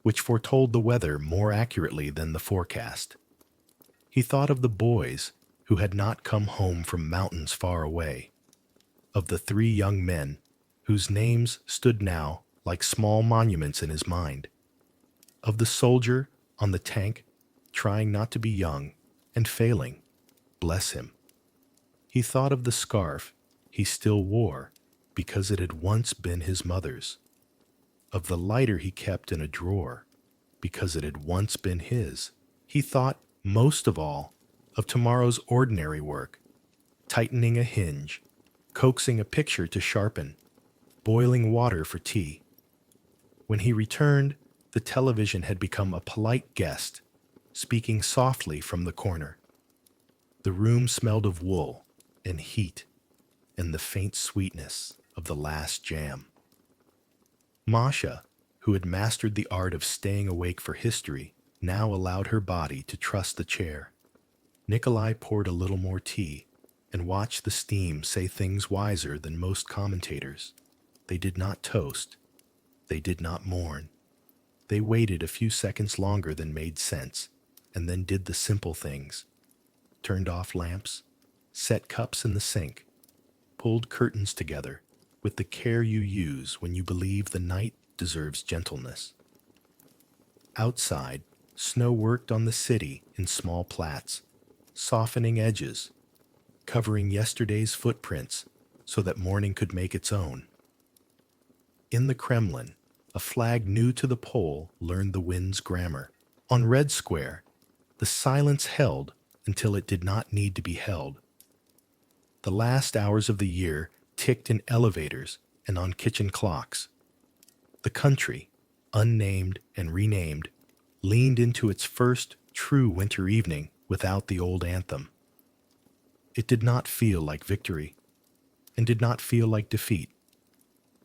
which foretold the weather more accurately than the forecast. He thought of the boys who had not come home from mountains far away, of the 3 young men whose names stood now like small monuments in his mind, of the soldier on the tank trying not to be young and failing, bless him. He thought of the scarf he still wore because it had once been his mother's, of the lighter he kept in a drawer because it had once been his. He thought, most of all, of tomorrow's ordinary work, tightening a hinge, coaxing a picture to sharpen, boiling water for tea. When he returned, the television had become a polite guest, speaking softly from the corner. The room smelled of wool and heat and the faint sweetness of the last jam. Masha, who had mastered the art of staying awake for history, now allowed her body to trust the chair. Nikolai poured a little more tea and watched the steam say things wiser than most commentators. They did not toast. They did not mourn. They waited a few seconds longer than made sense, and then did the simple things. Turned off lamps, set cups in the sink, pulled curtains together with the care you use when you believe the night deserves gentleness. Outside, snow worked on the city in small plats, softening edges, covering yesterday's footprints so that morning could make its own. In the Kremlin, a flag new to the pole learned the wind's grammar. On Red Square, the silence held until it did not need to be held. The last hours of the year ticked in elevators and on kitchen clocks. The country, unnamed and renamed, leaned into its first true winter evening without the old anthem. It did not feel like victory, and did not feel like defeat.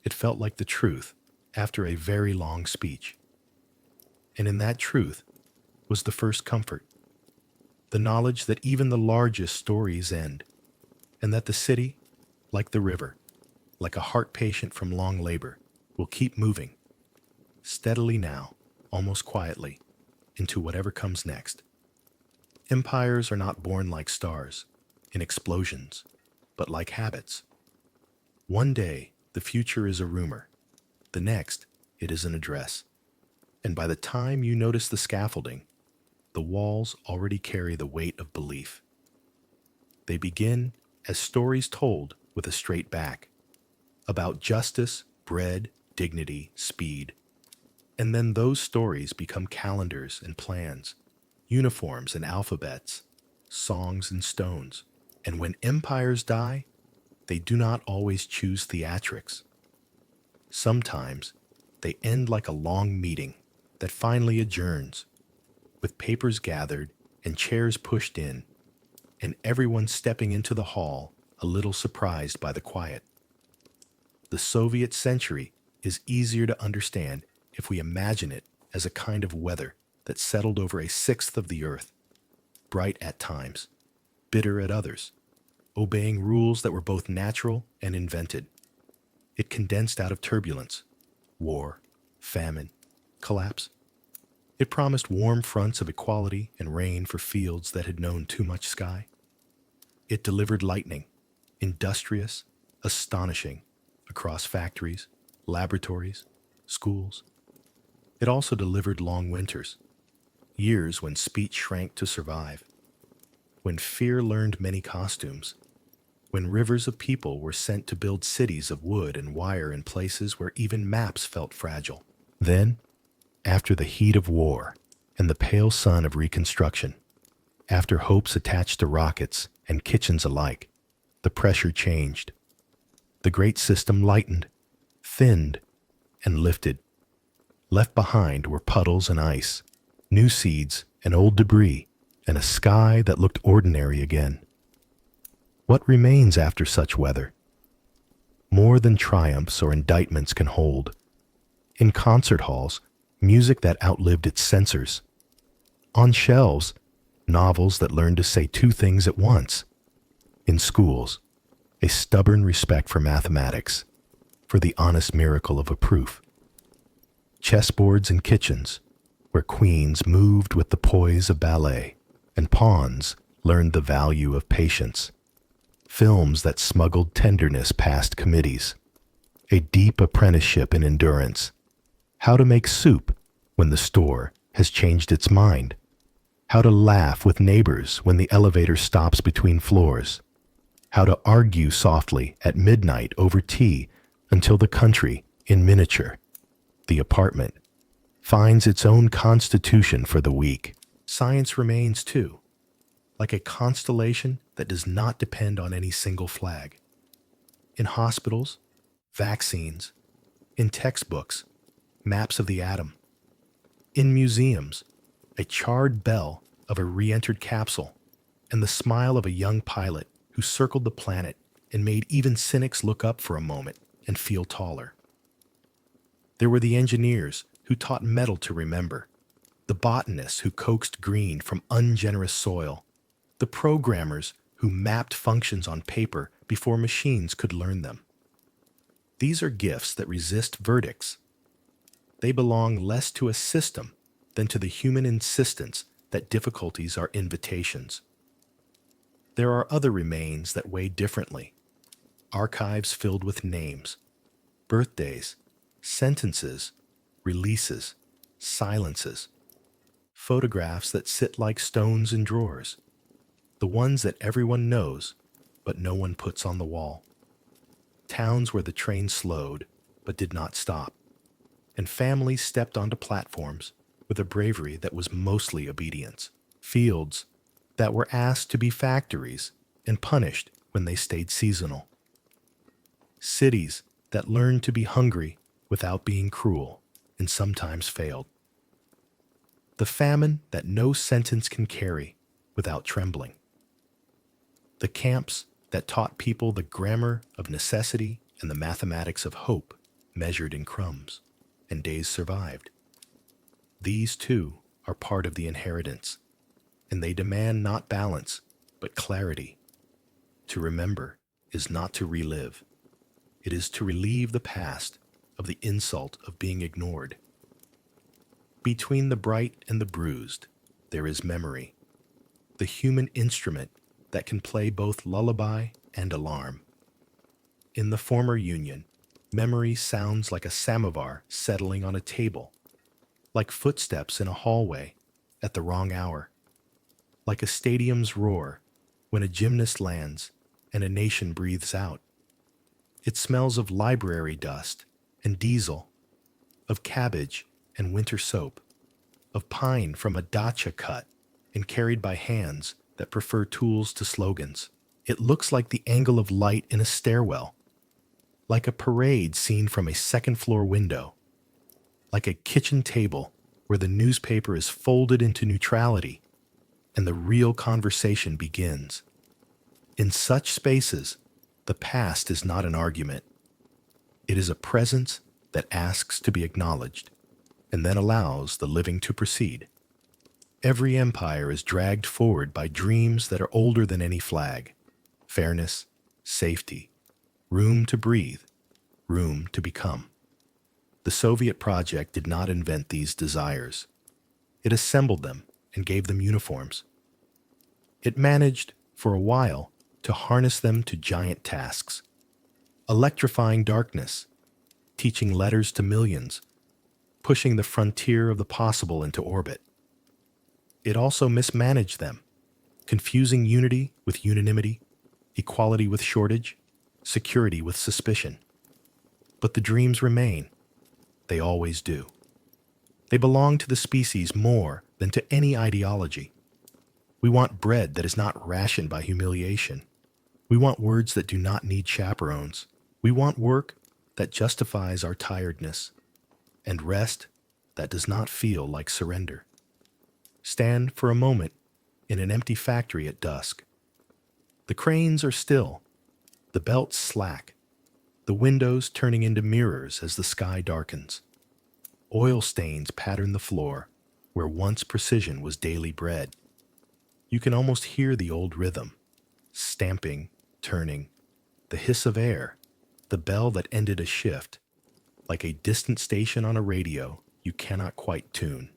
It felt like the truth after a very long speech. And in that truth was the first comfort, the knowledge that even the largest stories end, and that the city, like the river, like a heart patient from long labor, will keep moving, steadily now, almost quietly, into whatever comes next. Empires are not born like stars, in explosions, but like habits. One day, the future is a rumor. The next, it is an address. And by the time you notice the scaffolding, the walls already carry the weight of belief. They begin as stories told with a straight back, about justice, bread, dignity, speed. And then those stories become calendars and plans, uniforms and alphabets, songs and stones. And when empires die, they do not always choose theatrics. Sometimes they end like a long meeting that finally adjourns, with papers gathered and chairs pushed in, and everyone stepping into the hall a little surprised by the quiet. The Soviet century is easier to understand if we imagine it as a kind of weather that settled over a sixth of the earth, bright at times, bitter at others, obeying rules that were both natural and invented. It condensed out of turbulence, war, famine, collapse. It promised warm fronts of equality and rain for fields that had known too much sky. It delivered lightning, industrious, astonishing, across factories, laboratories, schools. It also delivered long winters, years when speech shrank to survive, when fear learned many costumes, when rivers of people were sent to build cities of wood and wire in places where even maps felt fragile. Then, after the heat of war and the pale sun of Reconstruction, after hopes attached to rockets and kitchens alike, the pressure changed. The great system lightened, thinned, and lifted. Left behind were puddles and ice, new seeds and old debris, and a sky that looked ordinary again. What remains after such weather? More than triumphs or indictments can hold. In concert halls, music that outlived its censors. On shelves, novels that learned to say two things at once. In schools, a stubborn respect for mathematics, for the honest miracle of a proof. Chessboards and kitchens, where queens moved with the poise of ballet, and pawns learned the value of patience. Films that smuggled tenderness past committees. A deep apprenticeship in endurance. How to make soup when the store has changed its mind. How to laugh with neighbors when the elevator stops between floors. How to argue softly at midnight over tea until the country, in miniature, the apartment, finds its own constitution for the week. Science remains, too, like a constellation that does not depend on any single flag. In hospitals, vaccines, in textbooks, maps of the atom. In museums, a charred bell of a re-entered capsule, and the smile of a young pilot who circled the planet and made even cynics look up for a moment and feel taller. There were the engineers who taught metal to remember, the botanists who coaxed green from ungenerous soil, the programmers who mapped functions on paper before machines could learn them. These are gifts that resist verdicts. They belong less to a system than to the human insistence that difficulties are invitations. There are other remains that weigh differently. Archives filled with names, birthdays, sentences, releases, silences. Photographs that sit like stones in drawers. The ones that everyone knows, but no one puts on the wall. Towns where the train slowed, but did not stop. And families stepped onto platforms with a bravery that was mostly obedience. Fields that were asked to be factories and punished when they stayed seasonal. Cities that learned to be hungry without being cruel and sometimes failed. The famine that no sentence can carry without trembling. The camps that taught people the grammar of necessity and the mathematics of hope measured in crumbs, and days survived. These, too, are part of the inheritance, and they demand not balance, but clarity. To remember is not to relive. It is to relieve the past of the insult of being ignored. Between the bright and the bruised, there is memory, the human instrument that can play both lullaby and alarm. In the former union, memory sounds like a samovar settling on a table, like footsteps in a hallway at the wrong hour, like a stadium's roar when a gymnast lands and a nation breathes out. It smells of library dust and diesel, of cabbage and winter soap, of pine from a dacha cut and carried by hands that prefer tools to slogans. It looks like the angle of light in a stairwell, like a parade seen from a second-floor window, like a kitchen table where the newspaper is folded into neutrality and the real conversation begins. In such spaces, the past is not an argument. It is a presence that asks to be acknowledged and then allows the living to proceed. Every empire is dragged forward by dreams that are older than any flag. Fairness, safety, room to breathe, room to become. The Soviet project did not invent these desires. It assembled them and gave them uniforms. It managed, for a while, to harness them to giant tasks, electrifying darkness, teaching letters to millions, pushing the frontier of the possible into orbit. It also mismanaged them, confusing unity with unanimity, equality with shortage, security with suspicion. But the dreams remain. They always do. They belong to the species more than to any ideology. We want bread that is not rationed by humiliation. We want words that do not need chaperones. We want work that justifies our tiredness, and rest that does not feel like surrender. Stand for a moment in an empty factory at dusk. The cranes are still, the belts slack, the windows turning into mirrors as the sky darkens. Oil stains pattern the floor where once precision was daily bread. You can almost hear the old rhythm, stamping, turning, the hiss of air, the bell that ended a shift, like a distant station on a radio you cannot quite tune.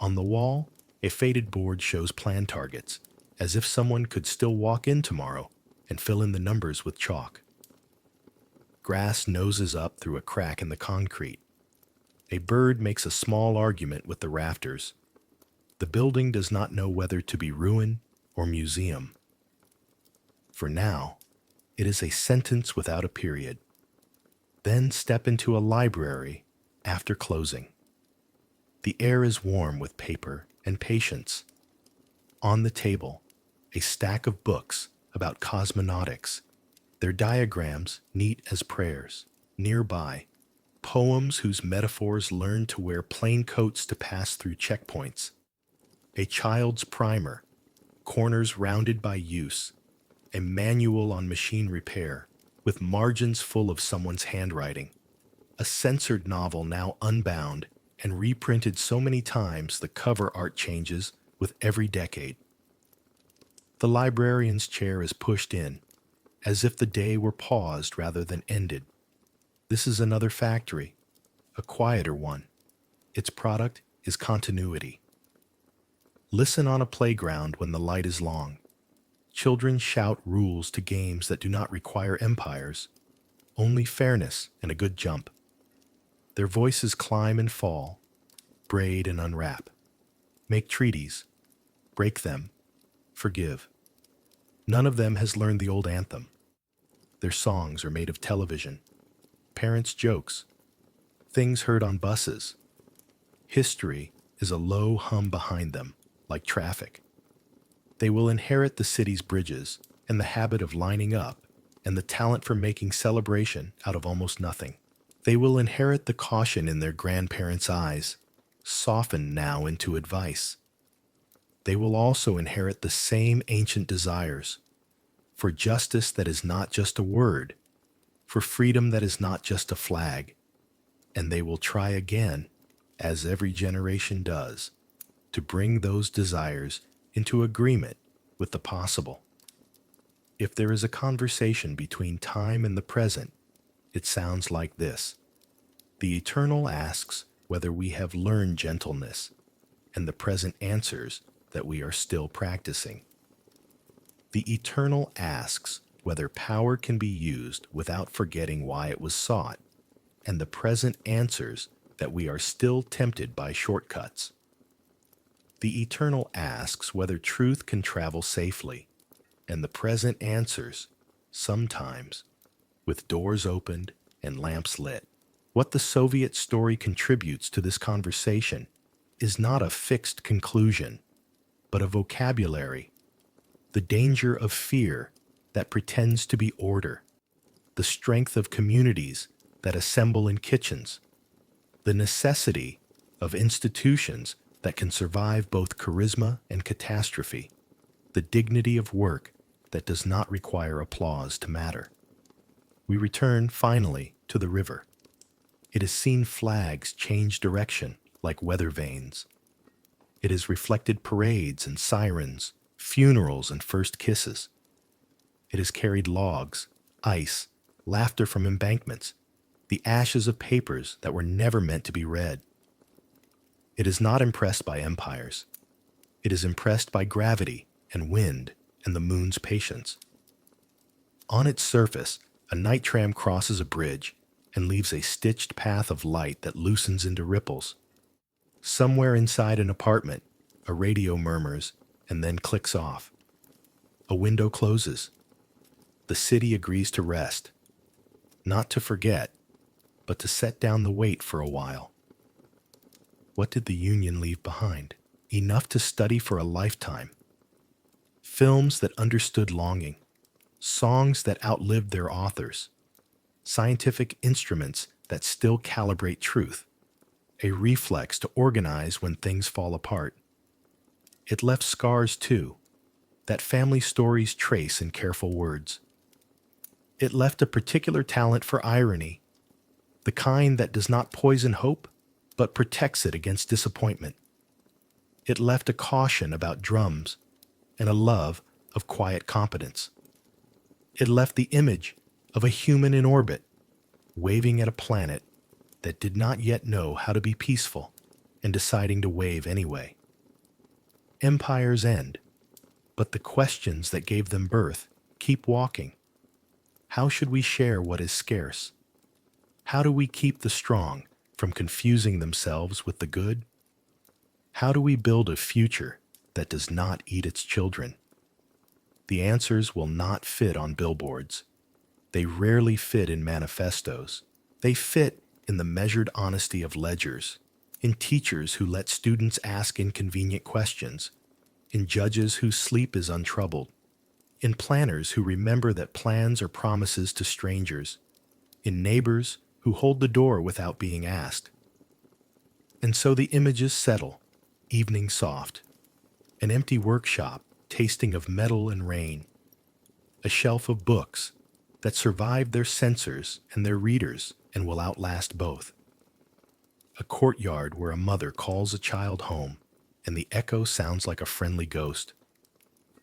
On the wall, a faded board shows plan targets, as if someone could still walk in tomorrow and fill in the numbers with chalk. Grass noses up through a crack in the concrete. A bird makes a small argument with the rafters. The building does not know whether to be ruin or museum. For now, it is a sentence without a period. Then step into a library after closing. The air is warm with paper and patience. On the table, a stack of books about cosmonautics, their diagrams neat as prayers. Nearby, poems whose metaphors learn to wear plain coats to pass through checkpoints. A child's primer, corners rounded by use, a manual on machine repair, with margins full of someone's handwriting. A censored novel now unbound and reprinted so many times the cover art changes with every decade. The librarian's chair is pushed in, as if the day were paused rather than ended. This is another factory, a quieter one. Its product is continuity. Listen on a playground when the light is long. Children shout rules to games that do not require empires, only fairness and a good jump. Their voices climb and fall, braid and unwrap, make treaties, break them, forgive. None of them has learned the old anthem. Their songs are made of television, parents' jokes, things heard on buses. History is a low hum behind them, like traffic. They will inherit the city's bridges and the habit of lining up and the talent for making celebration out of almost nothing. They will inherit the caution in their grandparents' eyes, softened now into advice. They will also inherit the same ancient desires for justice that is not just a word, for freedom that is not just a flag. And they will try again, as every generation does, to bring those desires into agreement with the possible. If there is a conversation between time and the present, it sounds like this. The eternal asks whether we have learned gentleness, and the present answers that we are still practicing. The eternal asks whether power can be used without forgetting why it was sought, and the present answers that we are still tempted by shortcuts. The eternal asks whether truth can travel safely, and the present answers, sometimes, with doors opened and lamps lit. What the Soviet story contributes to this conversation is not a fixed conclusion, but a vocabulary, the danger of fear that pretends to be order, the strength of communities that assemble in kitchens, the necessity of institutions that can survive both charisma and catastrophe, the dignity of work that does not require applause to matter. We return, finally, to the river. It has seen flags change direction like weather vanes. It has reflected parades and sirens, funerals and first kisses. It has carried logs, ice, laughter from embankments, the ashes of papers that were never meant to be read. It is not impressed by empires. It is impressed by gravity and wind and the moon's patience. On its surface, a night tram crosses a bridge and leaves a stitched path of light that loosens into ripples. Somewhere inside an apartment, a radio murmurs and then clicks off. A window closes. The city agrees to rest, not to forget, but to set down the weight for a while. What did the Union leave behind? Enough to study for a lifetime. Films that understood longing, songs that outlived their authors, scientific instruments that still calibrate truth, a reflex to organize when things fall apart. It left scars too, that family stories trace in careful words. It left a particular talent for irony, the kind that does not poison hope, but protects it against disappointment. It left a caution about drums and a love of quiet competence. It left the image of a human in orbit, waving at a planet that did not yet know how to be peaceful and deciding to wave anyway. Empires end, but the questions that gave them birth keep walking. How should we share what is scarce? How do we keep the strong from confusing themselves with the good? How do we build a future that does not eat its children? The answers will not fit on billboards. They rarely fit in manifestos. They fit in the measured honesty of ledgers, in teachers who let students ask inconvenient questions, in judges whose sleep is untroubled, in planners who remember that plans are promises to strangers, in neighbors who hold the door without being asked. And so the images settle, evening soft, an empty workshop tasting of metal and rain, a shelf of books that survived their censors and their readers and will outlast both, a courtyard where a mother calls a child home and the echo sounds like a friendly ghost,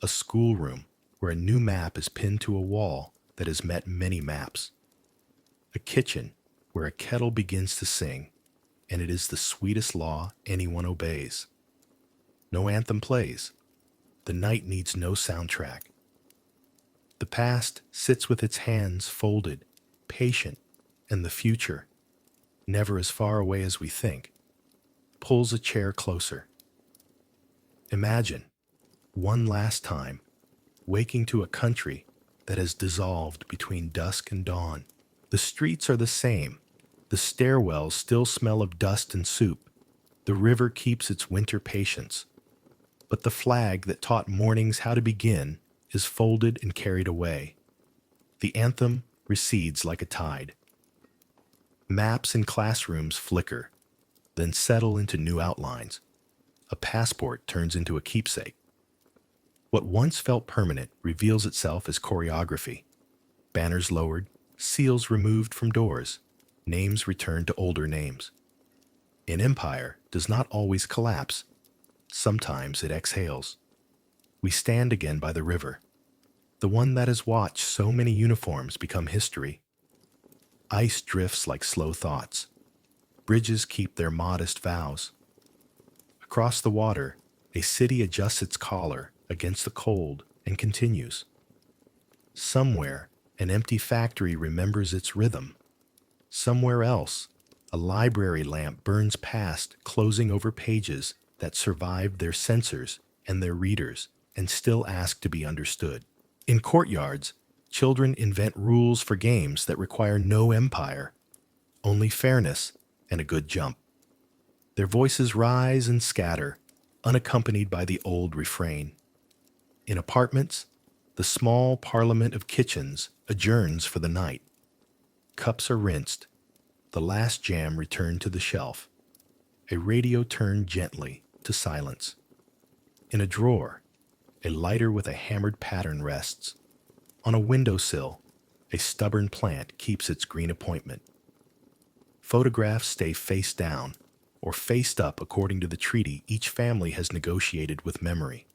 a schoolroom where a new map is pinned to a wall that has met many maps, a kitchen where a kettle begins to sing, and it is the sweetest law anyone obeys. No anthem plays. The night needs no soundtrack. The past sits with its hands folded, patient, and the future, never as far away as we think, pulls a chair closer. Imagine, one last time, waking to a country that has dissolved between dusk and dawn. The streets are the same. The stairwells still smell of dust and soup. The river keeps its winter patience. But the flag that taught mornings how to begin is folded and carried away. The anthem recedes like a tide. Maps in classrooms flicker, then settle into new outlines. A passport turns into a keepsake. What once felt permanent reveals itself as choreography. Banners lowered, seals removed from doors, names returned to older names. An empire does not always collapse. Sometimes it exhales. We stand again by the river, the one that has watched so many uniforms become history. Ice drifts like slow thoughts. Bridges keep their modest vows. Across the water, a city adjusts its collar against the cold and continues. Somewhere, an empty factory remembers its rhythm. Somewhere else, a library lamp burns past, closing over pages that survived their censors and their readers and still ask to be understood. In courtyards, children invent rules for games that require no empire, only fairness and a good jump. Their voices rise and scatter, unaccompanied by the old refrain. In apartments, the small parliament of kitchens adjourns for the night. Cups are rinsed, the last jam returned to the shelf, a radio turned gently to silence. In a drawer, a lighter with a hammered pattern rests. On a windowsill, a stubborn plant keeps its green appointment. Photographs stay face down, or faced up according to the treaty each family has negotiated with memory.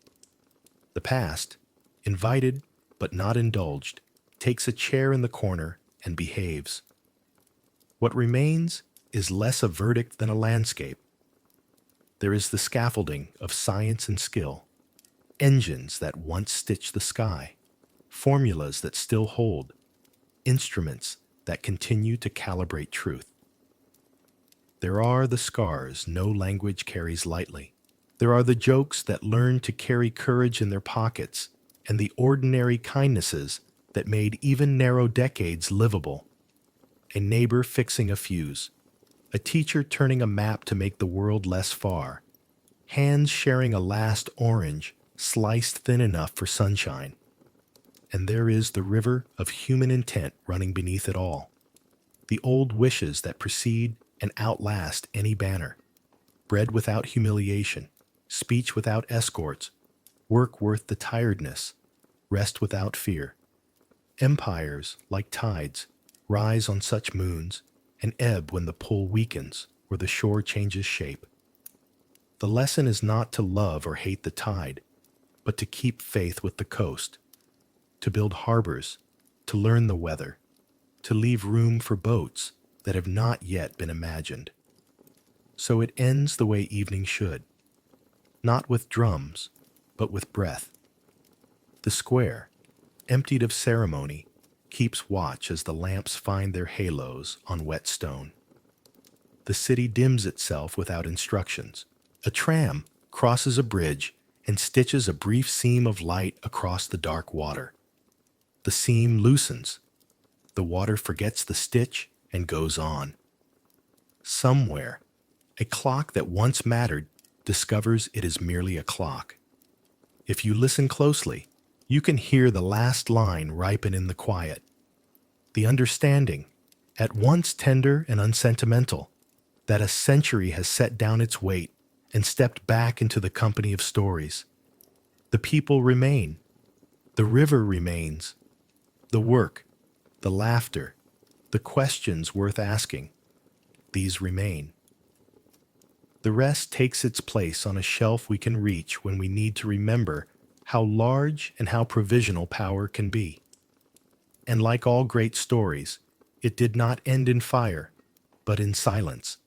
The past, invited but not indulged, takes a chair in the corner and behaves. What remains is less a verdict than a landscape. There is the scaffolding of science and skill, engines that once stitched the sky, formulas that still hold, instruments that continue to calibrate truth. There are the scars no language carries lightly. There are the jokes that learn to carry courage in their pockets, and the ordinary kindnesses that made even narrow decades livable. A neighbor fixing a fuse, a teacher turning a map to make the world less far, hands sharing a last orange sliced thin enough for sunshine. And there is the river of human intent running beneath it all, the old wishes that precede and outlast any banner, bread without humiliation, speech without escorts, work worth the tiredness, rest without fear. Empires, like tides, rise on such moons and ebb when the pull weakens or the shore changes shape. The lesson is not to love or hate the tide, but to keep faith with the coast, to build harbors, to learn the weather, to leave room for boats that have not yet been imagined. So it ends the way evening should, not with drums, but with breath. The square, emptied of ceremony, keeps watch as the lamps find their halos on wet stone. The city dims itself without instructions. A tram crosses a bridge and stitches a brief seam of light across the dark water. The seam loosens. The water forgets the stitch and goes on. Somewhere, a clock that once mattered discovers it is merely a clock. If you listen closely, you can hear the last line ripen in the quiet. The understanding, at once tender and unsentimental, that a century has set down its weight and stepped back into the company of stories. The people remain. The river remains. The work, the laughter, the questions worth asking, these remain. The rest takes its place on a shelf we can reach when we need to remember how large and how provisional power can be. And like all great stories, it did not end in fire, but in silence.